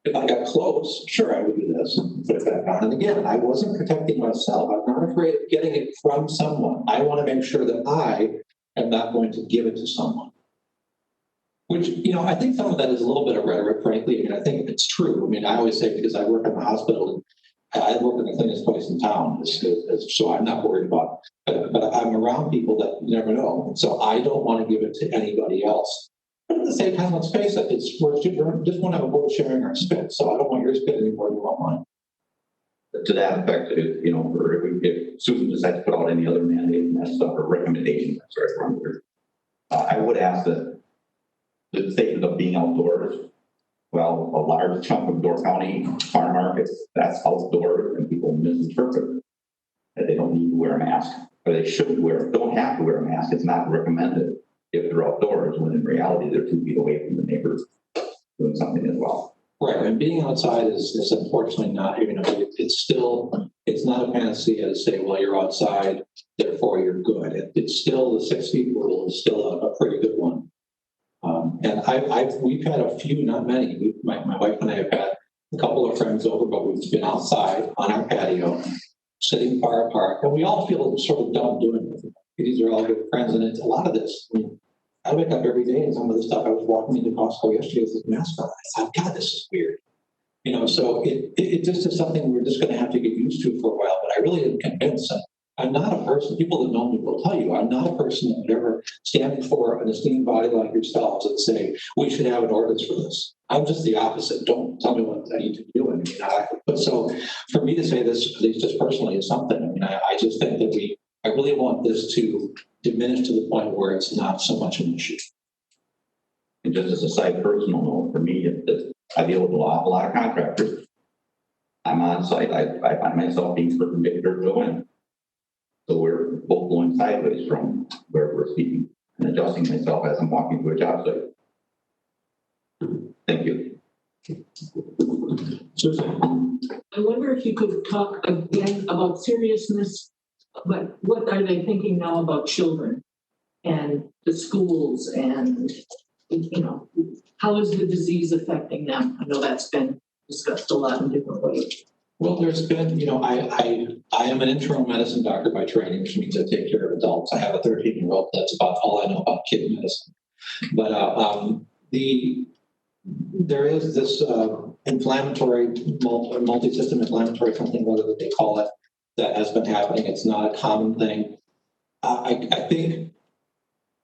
If I got close, sure, I would do this, put it back on. And again, I wasn't protecting myself. I'm not afraid of getting it from someone. I want to make sure that I am not going to give it to someone. Which, I think some of that is a little bit of rhetoric, frankly. I think it's true. I always say, because I work in the hospital, and I work in the cleanest place in town, so I'm not worried about it. But I'm around people that you never know. So I don't want to give it to anybody else. But at the same time, let's face it, we're just want to avoid sharing our spit. So I don't want your spit any more than you want mine. To that effect, if Susan decides to put out any other mandate and that stuff or recommendation, I would ask that the statement of being outdoors, well, a large chunk of Door County farm markets, that's outdoors, and people misinterpret that they don't need to wear a mask, or they don't have to wear a mask. It's not recommended if they're outdoors, when in reality they're 2 feet away from the neighbors doing something as well. Right, and being outside is unfortunately not, it's not a panacea to say, well, you're outside, therefore you're good. It's still, the 6 feet rule is still a pretty good one. And we've had a few, not many. My wife and I have had a couple of friends over, but we've been outside on our patio, sitting far apart, and we all feel sort of dumb doing it. These are all good friends, and it's a lot of this. I wake up every day and some of the stuff. I was walking into Costco yesterday with this mask on. I thought, God, this is weird. So it just is something we're just going to have to get used to for a while. But I really am convinced that I'm not a person, people that know me will tell you, I'm not a person that would ever stand before an esteemed body like yourselves and say, we should have an ordinance for this. I'm just the opposite. Don't tell me what I need to do. But so for me to say this, at least just personally, is something. I just think that I really want this to diminish to the point where it's not so much an issue. And just as a side personal note, for me, I deal with a lot of contractors. I'm on site. I find myself being perpendicular to the wind. So we're both going sideways from where we're speaking and adjusting myself as I'm walking to a job site. Thank you. Susan. I wonder if you could talk again about seriousness, but what are they thinking now about children and the schools and, how is the disease affecting them? I know that's been discussed a lot in different ways. Well, there's been, I am an internal medicine doctor by training, which means I take care of adults. I have a 13-year-old. That's about all I know about kid medicine. But there is this inflammatory, multi-system inflammatory, something whether that they call it, that has been happening. It's not a common thing. I think,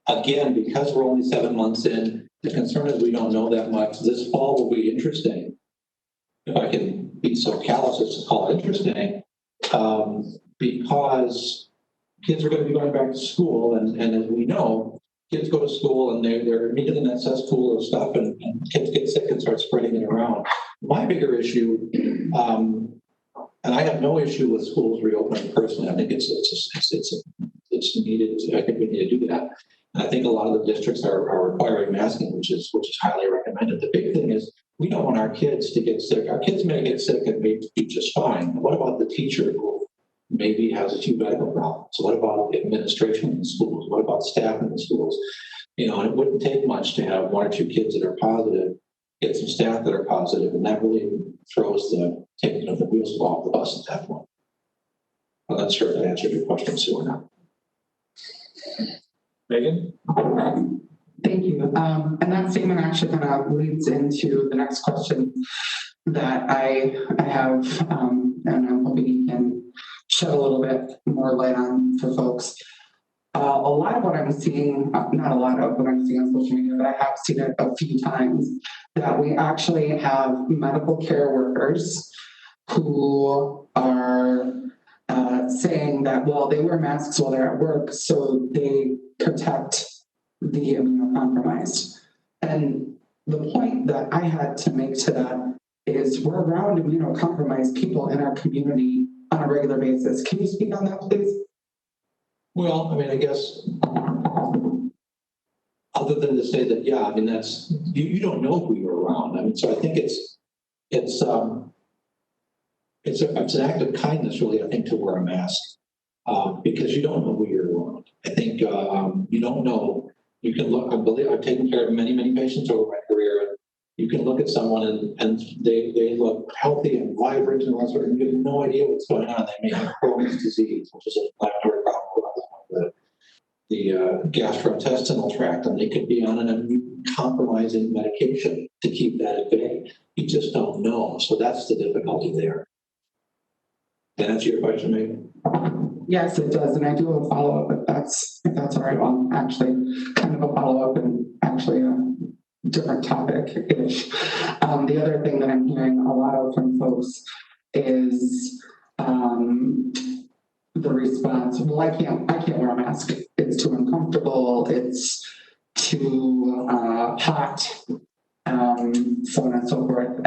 again, because we're only 7 months in, the concern is we don't know that much. This fall will be interesting. If I can be so callous as to call it interesting, because kids are going to be going back to school, and as we know, kids go to school and they're immediately in that cesspool of stuff, and kids get sick and start spreading it around. My bigger issue, and I have no issue with schools reopening personally. I think it's needed. I think we need to do that. And I think a lot of the districts are requiring masking, which is highly recommended. The big thing is we don't want our kids to get sick. Our kids may get sick and may be just fine. What about the teacher who maybe has a few medical problems? So what about administration in the schools? What about staff in the schools? And it wouldn't take much to have 1 or 2 kids that are positive, get some staff that are positive, and that really throws the taking of the wheels off the bus at that point. I'm not sure if I answered your question, Sue, or not. Megan? Thank you. And that statement actually kind of leads into the next question that I have, and I'm hoping you can shed a little bit more light on for folks. A lot of what I'm seeing, not a lot of what I'm seeing on social media, but I have seen it a few times, that we actually have medical care workers who are saying that, well, they wear masks while they're at work, so they protect the immunocompromised. And the point that I had to make to that is we're around immunocompromised people in our community on a regular basis. Can you speak on that, please? Well, I mean, I guess other than to say that, yeah, I mean, that's, you don't know who you're around. I mean, so I think it's an act of kindness, really, I think, to wear a mask, because you don't know who you're around. I think you don't know. You can look, I believe I've taken care of many, many patients over my career, and you can look at someone and they look healthy and vibrant and all that sort of, and you have no idea what's going on. They may have Crohn's disease, which is an inflammatory problem with the gastrointestinal tract, and they could be on an immune-compromising medication to keep that at bay. You just don't know. So that's the difficulty there. Did that answer your question, Megan? Yes, it does. And I do have a follow-up if that's all right. Well, actually kind of a follow-up and actually a different topic-ish. The other thing that I'm hearing a lot of from folks is the response, well, I can't wear a mask. It's too uncomfortable. It's too hot, so on and so forth.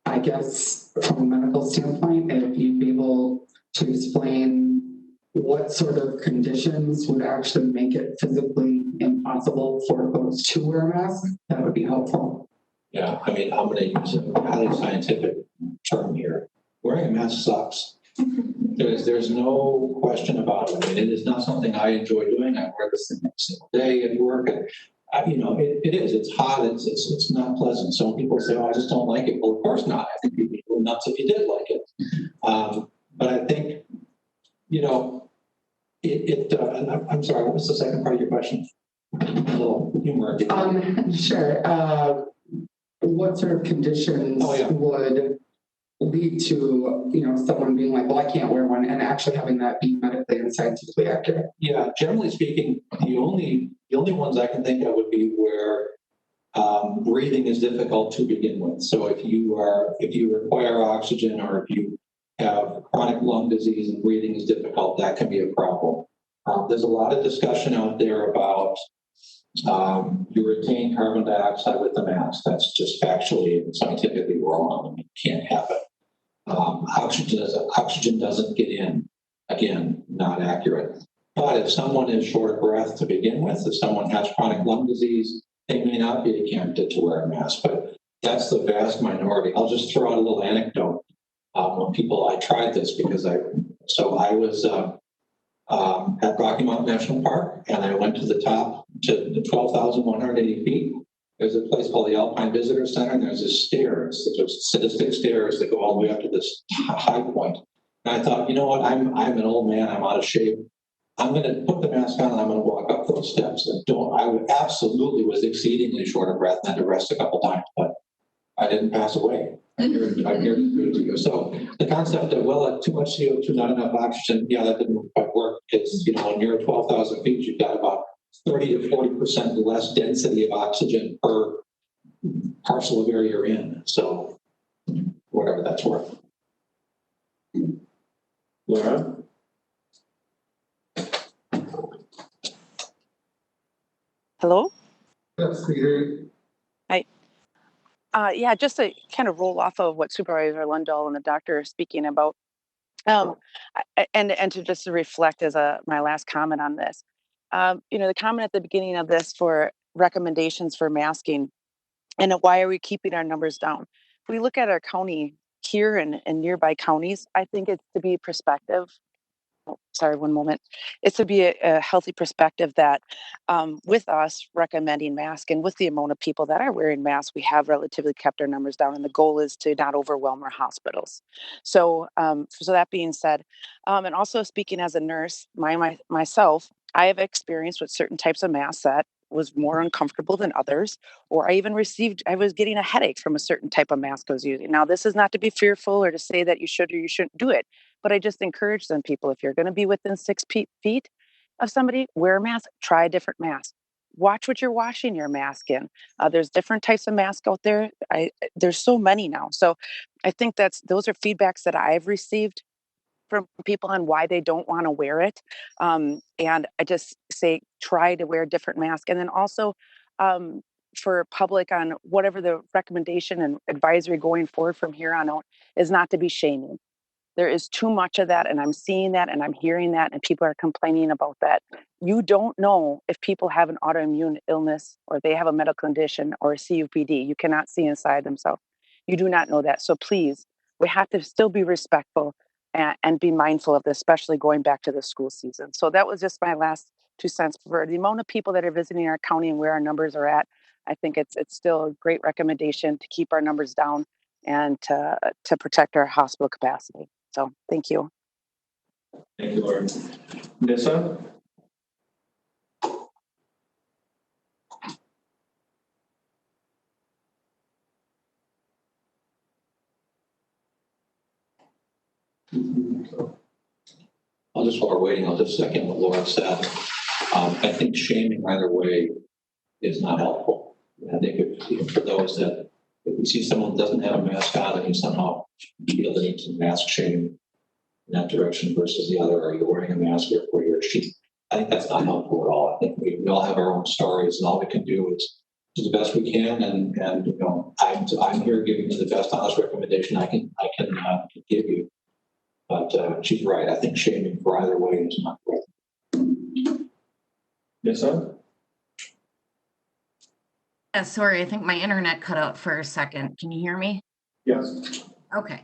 I guess from a medical standpoint, if you'd be able to explain what sort of conditions would actually make it physically impossible for folks to wear a mask, that would be helpful. Yeah, I mean, I'm going to use a highly scientific term here. Wearing a mask sucks. There's no question about it. I mean, it is not something I enjoy doing. I wear this thing every single day at work, and it is. It's hot. It's not pleasant. Some people say, "Oh, I just don't like it." Well, of course not. I think you'd be nuts if you did like it. But I think, I'm sorry. What was the second part of your question? A little humor. Sure. What sort of conditions would lead to someone being like, well, I can't wear one, and actually having that be medically and scientifically accurate? Yeah, generally speaking, the only ones I can think of would be where breathing is difficult to begin with. So if you require oxygen, or if you have chronic lung disease and breathing is difficult, that can be a problem. There's a lot of discussion out there about you retain carbon dioxide with the mask. That's just factually and scientifically wrong. It can't happen. Oxygen doesn't get in. Again, not accurate. But if someone is short of breath to begin with, if someone has chronic lung disease, they may not be a candidate to wear a mask. But that's the vast minority. I'll just throw out a little anecdote. I tried this because I was at Rocky Mountain National Park, and I went to the top to the 12,180 feet. There's a place called the Alpine Visitor Center, and there's this stairs, there's sadistic stairs that go all the way up to this high point. And I thought, you know what, I'm an old man, I'm out of shape. I'm gonna put the mask on and I'm gonna walk up those steps and I absolutely was exceedingly short of breath and had to rest a couple times, but I didn't pass away. I'm here to prove to you. So the concept of, well, too much CO2, not enough oxygen, yeah, that didn't quite work. It's, you know, when you're at 12,000 feet, you've got about 30 to 40% less density of oxygen per parcel of area you're in. So whatever that's worth. Laura? Hello? Yes, Peter. Hi. Yeah, just to kind of roll off of what Supervisor Lundahl and the doctor are speaking about, and to just to reflect as my last comment on this. You know, the comment at the beginning of this for recommendations for masking, and why are we keeping our numbers down? If we look at our county here and nearby counties, I think it's to be perspective. Oh, sorry, one moment. It's to be a healthy perspective that with us recommending masks and with the amount of people that are wearing masks, we have relatively kept our numbers down. And the goal is to not overwhelm our hospitals. So, so that being said, and also speaking as a nurse, myself, I have experienced with certain types of masks that was more uncomfortable than others, or I was getting a headache from a certain type of mask I was using. Now, this is not to be fearful or to say that you should or you shouldn't do it, but I just encourage them people, if you're going to be within 6 feet of somebody, wear a mask, try a different mask. Watch what you're washing your mask in. There's different types of masks out there. There's so many now. So I think those are feedbacks that I've received from people on why they don't want to wear it. And I just say, try to wear a different mask. And then also for public on whatever the recommendation and advisory going forward from here on out is not to be shaming. There is too much of that, and I'm seeing that, and I'm hearing that, and people are complaining about that. You don't know if people have an autoimmune illness or they have a medical condition or a COPD. You cannot see inside themselves. You do not know that. So please, we have to still be respectful and be mindful of this, especially going back to the school season. So that was just my last 2 cents for the amount of people that are visiting our county and where our numbers are at. I think it's still a great recommendation to keep our numbers down and to protect our hospital capacity. So thank you. Thank you, Laura. Nissa? While we're waiting, I'll just second what Laura said. I think shaming either way is not helpful. I think if for those that, if we see someone who doesn't have a mask on and you somehow feel the need to mask shame in that direction versus the other, are you wearing a mask or you're cheap? I think that's not helpful at all. I think we all have our own stories, and all we can do is do the best we can. And you know, I'm here giving you the best honest recommendation I can give you. But she's right. I think shaming for either way is not right. Yes, sir. Sorry, I think my internet cut out for a second. Can you hear me? Yes. Okay.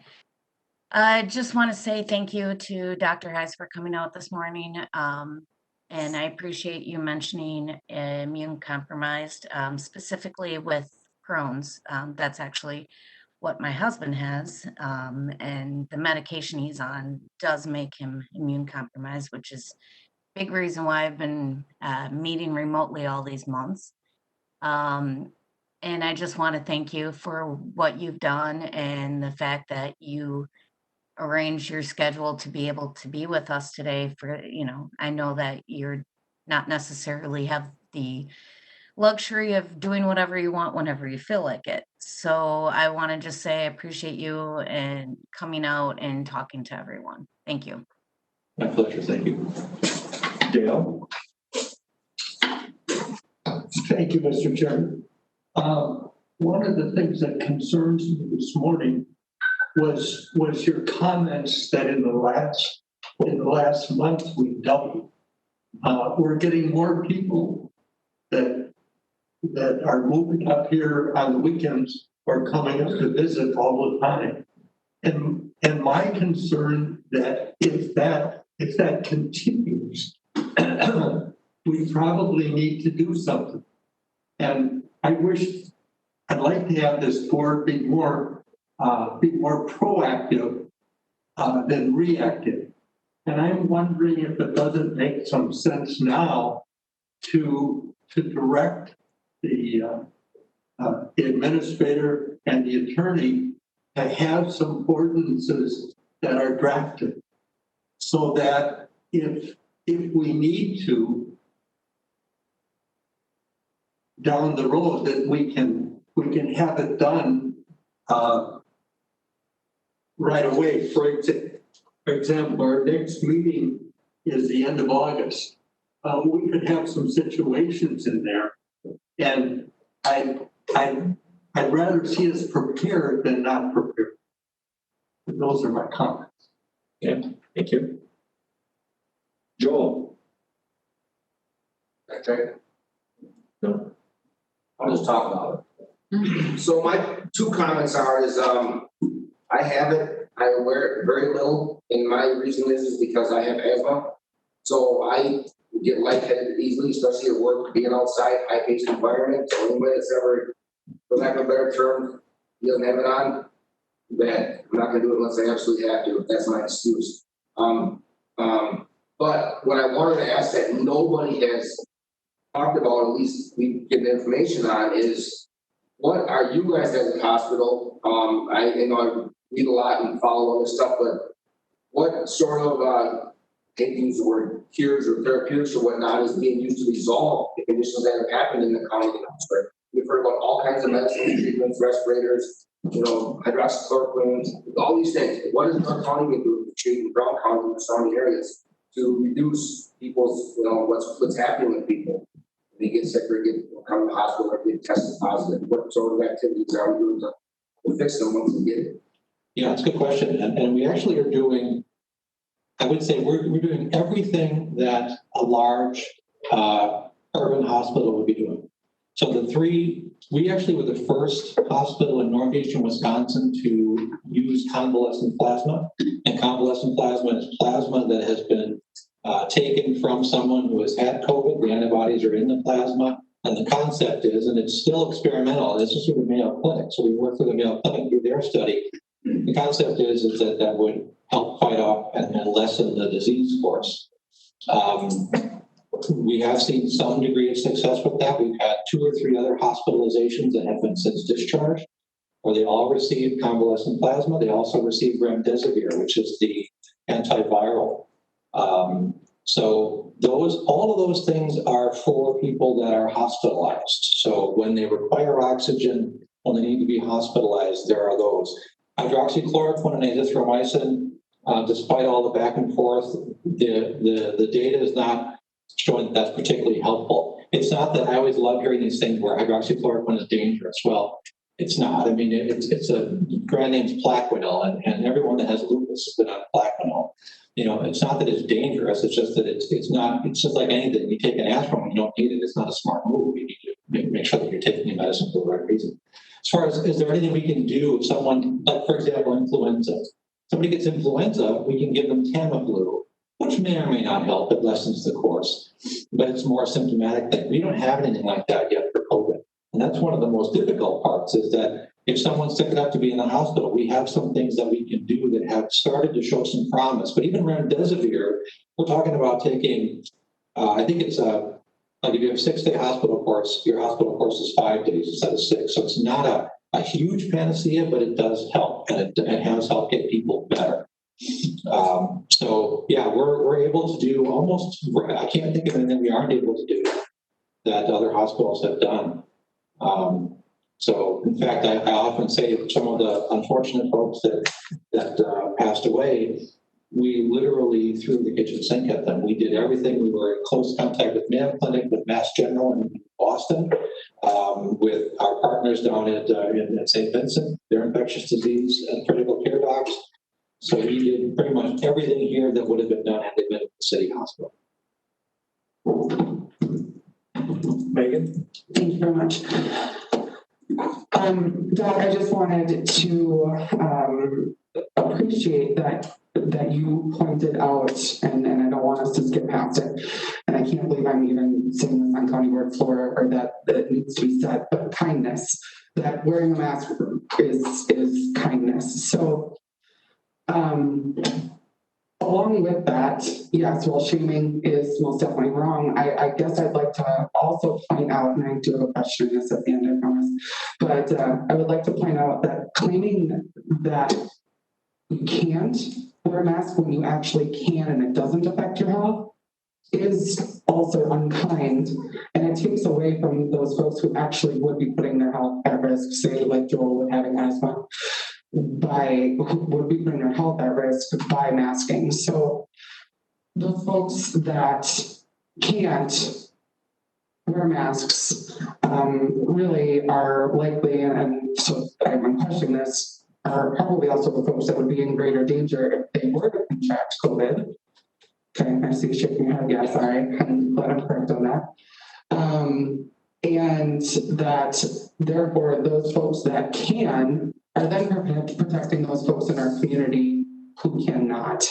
I just want to say thank you to Dr. Heiss for coming out this morning. And I appreciate you mentioning immune compromised, specifically with Crohn's. That's actually what my husband has. And the medication he's on does make him immune compromised, which is a big reason why I've been meeting remotely all these months. And I just want to thank you for what you've done and the fact that you arranged your schedule to be able to be with us today. For, you know, I know that you're not necessarily have the luxury of doing whatever you want whenever you feel like it. So I want to just say I appreciate you and coming out and talking to everyone. Thank you. My pleasure. Thank you. Dale? Thank you, Mr. Chairman. One of the things that concerns me this morning was your comments that in the last month we've doubled. We're getting more people that are moving up here on the weekends or coming up to visit all the time. And my concern that if that continues, we probably need to do something. And I'd like to have this board be more proactive than reactive. And I'm wondering if it doesn't make some sense now to direct the administrator and the attorney to have some ordinances that are drafted so that if we need to down the road, that we can have it done right away. For example, our next meeting is the end of August. We could have some situations in there, and I'd rather see us prepared than not prepared. Those are my comments. Yeah, thank you. Joel? Okay. No. I'll just talk about it. So my two comments are I have it, I wear it very little, and my reason is because I have asthma. So I get lightheaded easily, especially at work, being outside, high-paced environment. So anybody that's ever, for lack of a better term, he doesn't have it on, bad. I'm not gonna do it unless I absolutely have to. That's my excuse. But what I wanted to ask that nobody has talked about, at least we get the information on, is what are you guys as a hospital? I read a lot and follow all this stuff, but what sort of, I hate to use the word cures or therapeutics or whatnot is being used to resolve the conditions that have happened in the county? We've heard about all kinds of medicine treatments, respirators, hydroxychloroquine, all these things. What is our county going to do to treat in Brown County and surrounding areas to reduce people's, what's happening with people? They get sick or come to the hospital or get tested positive. What sort of activities are we doing to fix them once we get it? Yeah, it's a good question. And we actually are doing, I would say we're doing everything that a large urban hospital would be doing. So we actually were the first hospital in northeastern Wisconsin to use convalescent plasma. And convalescent plasma is plasma that has been taken from someone who has had COVID. The antibodies are in the plasma. And the concept is, and it's still experimental, this is through the Mayo Clinic. So we worked with the Mayo Clinic through their study. The concept is that would help fight off and lessen the disease course. We have seen some degree of success with that. We've had 2 or 3 other hospitalizations that have been since discharged, where they all received convalescent plasma. They also received remdesivir, which is the antiviral. So all of those things are for people that are hospitalized. So when they require oxygen, when they need to be hospitalized, there are those. Hydroxychloroquine and azithromycin, despite all the back and forth, the data is not showing that that's particularly helpful. It's not that I always love hearing these things where hydroxychloroquine is dangerous. Well, it's not. I mean, it's a brand name's Plaquenil, and everyone that has lupus has been on Plaquenil. It's not that it's dangerous. It's just that it's not. It's just like anything. You take an aspirin when you don't need it. It's not a smart move. You need to make sure that you're taking your medicine for the right reason. As far as, is there anything we can do if someone, like for example, influenza, somebody gets influenza, we can give them Tamiflu, which may or may not help. It lessens the course, but it's more symptomatic thing. We don't have anything like that yet for COVID. And that's one of the most difficult parts, is that if someone's sick enough to be in the hospital, we have some things that we can do that have started to show some promise. But even remdesivir, we're talking about taking, I think it's like if you have a 6-day hospital course, your hospital course is 5 days instead of 6. So it's not a huge panacea, but it does help, and it has helped get people better. So yeah, we're able to do almost, I can't think of anything we aren't able to do that other hospitals have done. So in fact, I often say some of the unfortunate folks that passed away, we literally threw the kitchen sink at them. We did everything. We were in close contact with Mayo Clinic, with Mass General in Boston, with our partners down at St. Vincent, their infectious disease and critical care docs. So we did pretty much everything here that would have been done had they been at the city hospital. Megan? Thank you very much. Doc, I just wanted to appreciate that you pointed out, and I don't want us to skip past it, and I can't believe I'm even saying this on county board floor, or that it needs to be said, but kindness, that wearing a mask is kindness. So a along with that, yes, while shaming is most definitely wrong, I guess I'd like to also point out, and I do have a question on this at the end, I promise, but I would like to point out that claiming that you can't wear a mask when you actually can and it doesn't affect your health is also unkind, and it takes away from those folks who actually would be putting their health at risk, say like Joel with having asthma, would be putting their health at risk by masking. So the folks that can't wear masks really are likely, and so I'm questioning this, are probably also the folks that would be in greater danger if they were to contract COVID. Okay, I see you shaking your head. Yeah, sorry. I'm glad I'm correct on that. And that therefore those folks that can are then protecting those folks in our community who cannot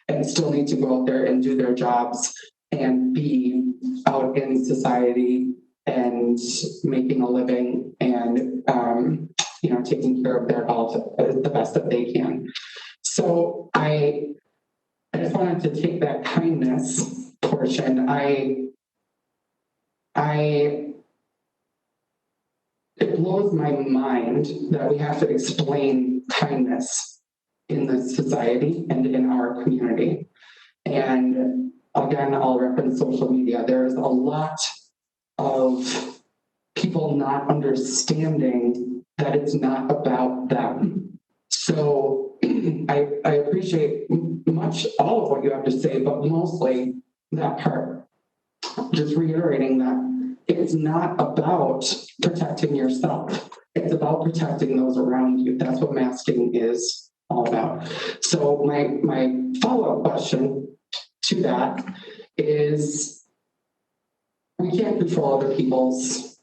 and still need to go out there and do their jobs and be out in society and making a living and taking care of their health the best that they can. So I just wanted to take that kindness portion. It blows my mind that we have to explain kindness in this society and in our community. And again, I'll reference social media. There's a lot of people not understanding that it's not about them. So I appreciate much all of what you have to say, but mostly that part. Just reiterating that it's not about protecting yourself. It's about protecting those around you. That's what masking is all about. So my follow-up question to that is, we can't control other people's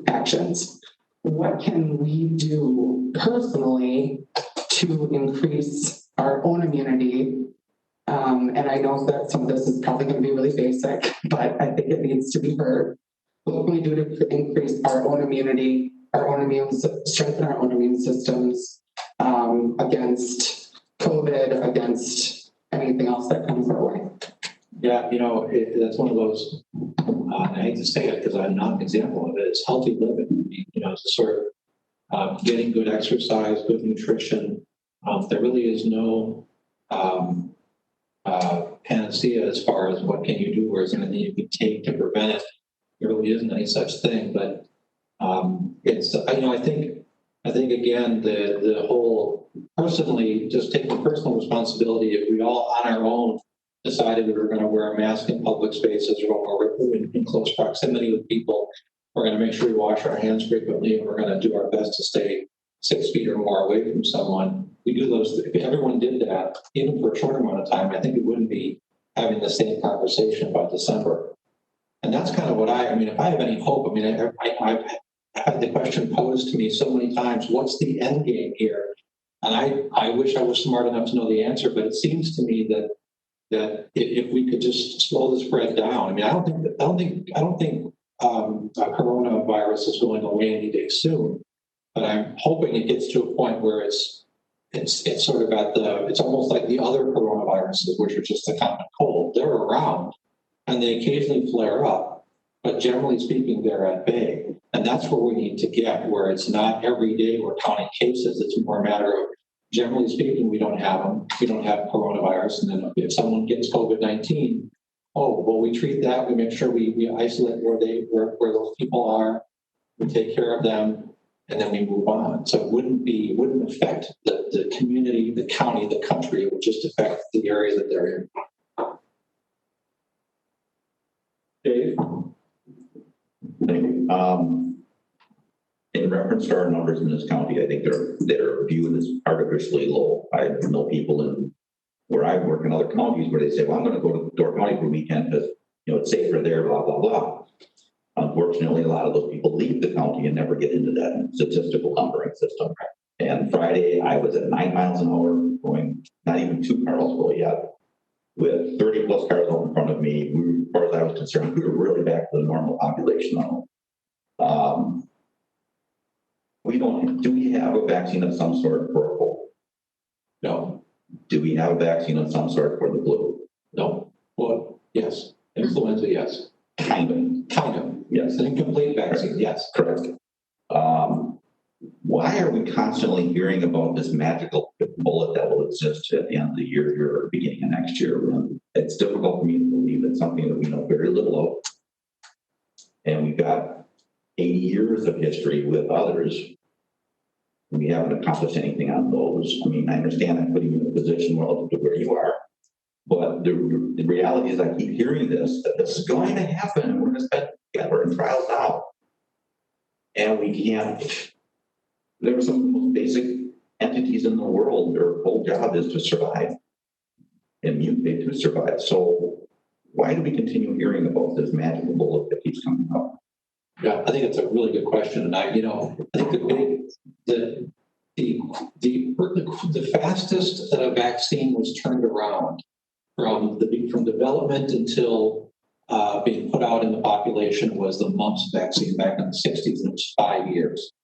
actions. What can we do personally to increase our own immunity? And I know that some of this is probably going to be really basic, but I think it needs to be heard. What can we do to increase our own immunity, strengthen our own immune systems against COVID, against anything else that comes our way? Yeah, that's one of those, I hate to say it because I'm not an example of it, it's healthy living. It's sort of getting good exercise, good nutrition. There really is no panacea as far as what can you do or is there anything you can take to prevent it. There really isn't any such thing, but I think again, the whole personally, just taking personal responsibility, if we all on our own decided we were going to wear a mask in public spaces or we're in close proximity with people, we're going to make sure we wash our hands frequently, and we're going to do our best to stay 6 feet or more away from someone. We do those. If everyone did that, even for a short amount of time, I think we wouldn't be having the same conversation by December. And that's kind of what if I have any hope, I've had the question posed to me so many times, what's the end game here? And I wish I was smart enough to know the answer, but it seems to me that if we could just slow the spread down. I don't think coronavirus is going away any day soon, but I'm hoping it gets to a point where it's sort of it's almost like the other coronaviruses, which are just a common cold. They're around and they occasionally flare up, but generally speaking, they're at bay. And that's where we need to get, where it's not every day we're counting cases. It's more a matter of, generally speaking, we don't have them. We don't have coronavirus. And then if someone gets COVID-19, we treat that. We make sure we isolate where those people are. We take care of them, and then we move on. So it wouldn't affect the community, the county, the country. It would just affect the area that they're in. Dave? Thank you. In reference to our numbers in this county, I think they're viewed as artificially low. I know people where I work in other counties where they say, well, I'm going to go to Door County for a weekend because it's safer there, blah, blah, blah. Unfortunately, a lot of those people leave the county and never get into that statistical numbering system. And Friday, I was at 9 miles an hour going not even 2 Carlsbad yet, with 30 plus cars out in front of me. As far as I was concerned, we were really back to the normal population level. Do we have a vaccine of some sort for a cold? No. Do we have a vaccine of some sort for the flu? No. Well, yes. Influenza, yes. Kind of. Yes. An incomplete vaccine, yes. Correct. Why are we constantly hearing about this magical bullet that will exist at the end of the year or beginning of next year? It's difficult for me to believe it's something that we know very little of. And we've got 80 years of history with others. We haven't accomplished anything on those. I mean, I understand I'm putting you in a position relative to where you are, but the reality is I keep hearing that this is going to happen and we're going to spend together in trials now. And we can't. There are some of the most basic entities in the world, their whole job is to survive and mutate to survive. So why do we continue hearing about this magical bullet that keeps coming up? Yeah, I think it's a really good question. And I think the fastest that a vaccine was turned around from development until being put out in the population was the mumps vaccine back in the 60s, and it was 5 years.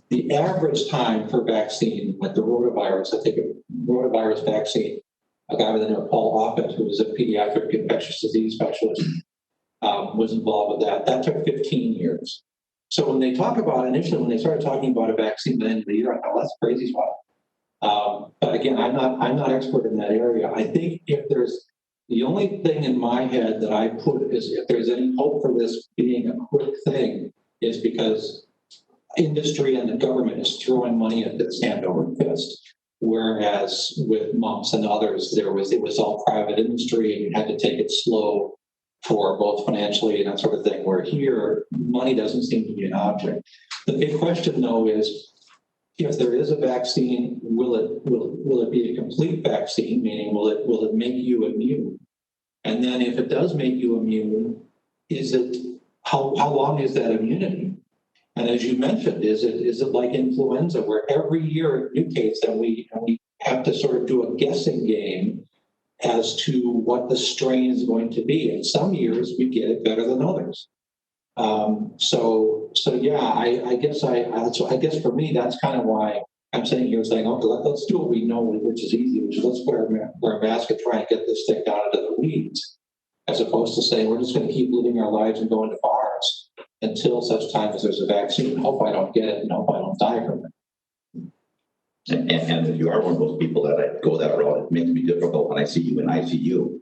The average time for vaccine with the rotavirus, I think a rotavirus vaccine, a guy by the name of Paul Offit, who was a pediatric infectious disease specialist, was involved with that. That took 15 years. So when they talk about, initially, when they started talking about a vaccine by the end of the year, I thought, that's crazy stuff. But again, I'm not expert in that area. I think the only thing in my head that I put is if there's any hope for this being a quick thing is because industry and the government is throwing money at this hand over fist. Whereas with mumps and others, it was all private industry and you had to take it slow for both financially and that sort of thing, where here, money doesn't seem to be an object. The big question, though, is if there is a vaccine, will it be a complete vaccine, meaning will it make you immune? And then if it does make you immune, how long is that immunity? And as you mentioned, is it like influenza, where every year it mutates and we have to sort of do a guessing game as to what the strain is going to be. And some years we get it better than others. So yeah, I guess for me, that's kind of why I'm sitting here saying, okay, let's do what we know, which is easy, which is let's wear a mask and try and get this thing down into the weeds, as opposed to saying we're just going to keep living our lives and going to bars until such time as there's a vaccine. Hope I don't get it and hope I don't die from it. And if you are one of those people that I go that route, it makes me difficult when I see you in ICU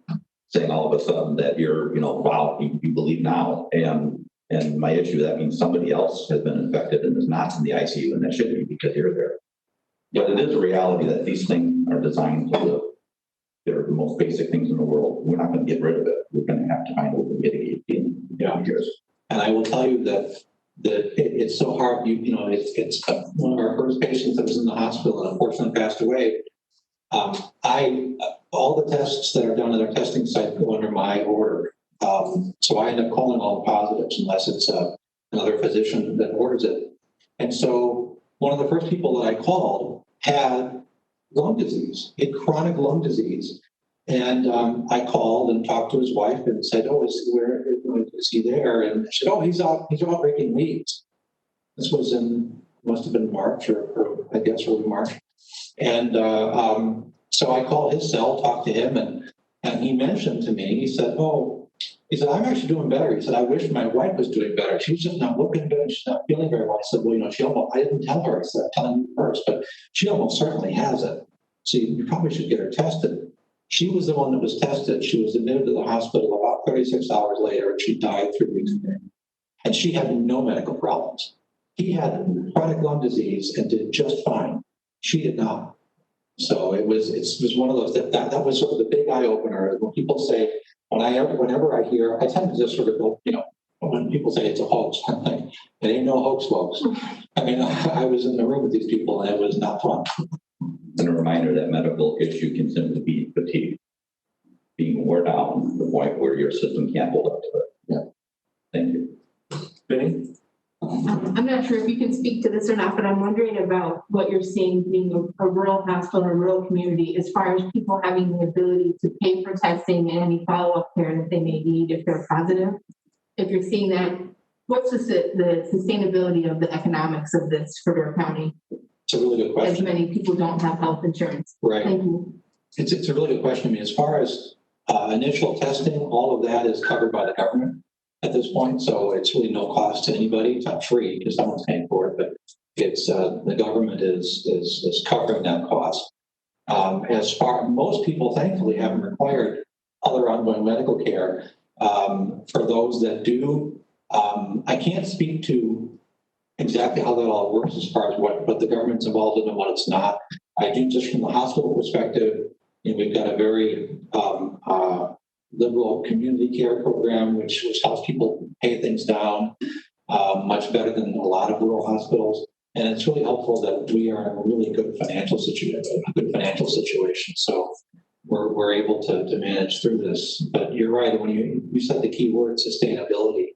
saying all of a sudden that you're, wow, you believe now. And my issue, that means somebody else has been infected and is not in the ICU, and that should be because you're there. But it is a reality that these things are designed to live. They're the most basic things in the world. We're not going to get rid of it. We're going to have to find a way to mitigate it in years. And I will tell you that it's so hard. It's one of our first patients that was in the hospital and unfortunately passed away. All the tests that are done at our testing site go under my order. So I end up calling all the positives unless it's another physician that orders it. And so one of the first people that I called had lung disease, had chronic lung disease. And I called and talked to his wife and said, "Oh, is he there?" And she said, "Oh, he's out raking weeds." This was must have been March or I guess early March. And so I called his cell, talked to him, and he mentioned to me, he said, "I'm actually doing better." He said, "I wish my wife was doing better. She's just not looking good. She's not feeling very well." I said, "Well, I didn't tell her. I said, I'm telling you first, but she almost certainly has it. So you probably should get her tested." She was the one that was tested. She was admitted to the hospital about 36 hours later, and she died 3 weeks later. And she had no medical problems. He had chronic lung disease and did just fine. She did not. So it was one of those that was sort of the big eye opener. When people say, whenever I hear, I tend to just sort of go, when people say it's a hoax, I'm like, it ain't no hoax, folks. I mean, I was in the room with these people and it was not fun. And a reminder that medical issue can simply be fatigue, being wore down to the point where your system can't hold up to it. Yeah. Thank you. Vinny? I'm not sure if you can speak to this or not, but I'm wondering about what you're seeing being a rural hospital, a rural community, as far as people having the ability to pay for testing and any follow-up care that they may need if they're positive. If you're seeing that, what's the sustainability of the economics of this for Door County? It's a really good question. As many people don't have health insurance. Right. Thank you. It's a really good question. I mean, as far as initial testing, all of that is covered by the government at this point. So it's really no cost to anybody. It's not free because someone's paying for it, but it's the government is covering that cost. Most people thankfully haven't required other ongoing medical care. For those that do, I can't speak to exactly how that all works as far as what the government's involved in and what it's not. I do just from the hospital perspective, we've got a very liberal community care program, which helps people pay things down much better than a lot of rural hospitals. And it's really helpful that we are in a really good financial situation. So we're able to manage through this. But you're right, when you said the key word sustainability,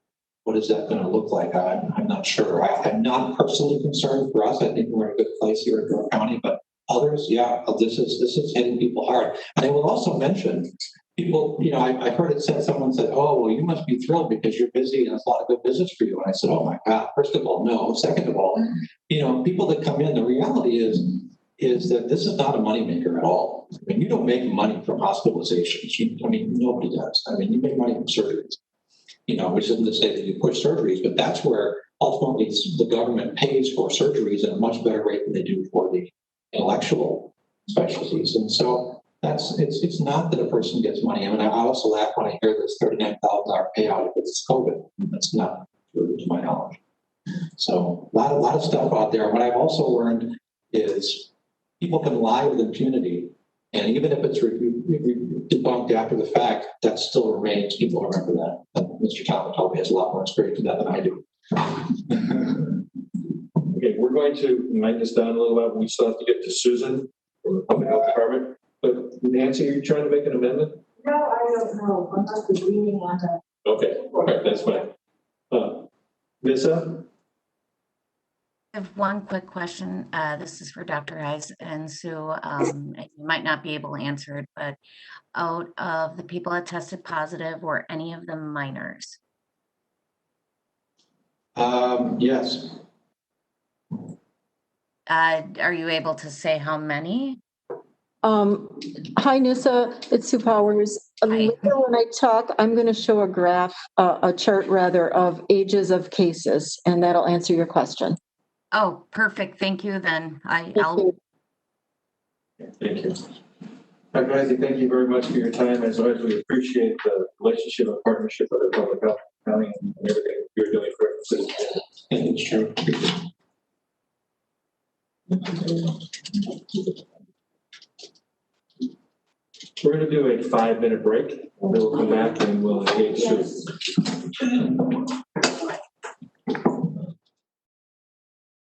what is that going to look like? I'm not sure. I'm not personally concerned for us. I think we're in a good place here in Door County, but others, yeah, this is hitting people hard. And I will also mention people, I heard it said, someone said, oh, well, you must be thrilled because you're busy and it's a lot of good business for you. And I said, oh my God, first of all, no. Second of all, people that come in, the reality is that this is not a moneymaker at all. I mean, you don't make money from hospitalizations. Nobody does. I mean, you make money from surgeries, which isn't to say that you push surgeries, but that's where ultimately the government pays for surgeries at a much better rate than they do for the intellectual specialties. And so it's not that a person gets money. I mean, I also laugh when I hear this $39,000 payout if it's COVID. That's not true to my knowledge. So a lot of stuff out there. What I've also learned is people can lie with impunity. And even if it's debunked after the fact, that still remains. People remember that. And Mr. Thomas probably has a lot more experience with that than I do. Okay, we're going to wind this down a little bit. We still have to get to Susan from the Public Health Department. But Nancy, are you trying to make an amendment? No, I don't know. I'm not agreeing on that. Okay, all right, that's fine. Nissa? I have one quick question. This is for Dr. Heiss and Sue. You might not be able to answer it, but out of the people that tested positive, were any of them minors? Yes. Are you able to say how many? Hi, Nissa. It's Sue Powers. Later when I talk, I'm going to show a graph, a chart rather, of ages of cases, and that'll answer your question. Oh, perfect. Thank you. Then Thank you. Dr. Heiss, thank you very much for your time. As always, we appreciate the relationship and partnership with the Public Health County and everything you're doing for citizens. It's true. We're going to do a 5-minute break. We'll come back and we'll engage Sue.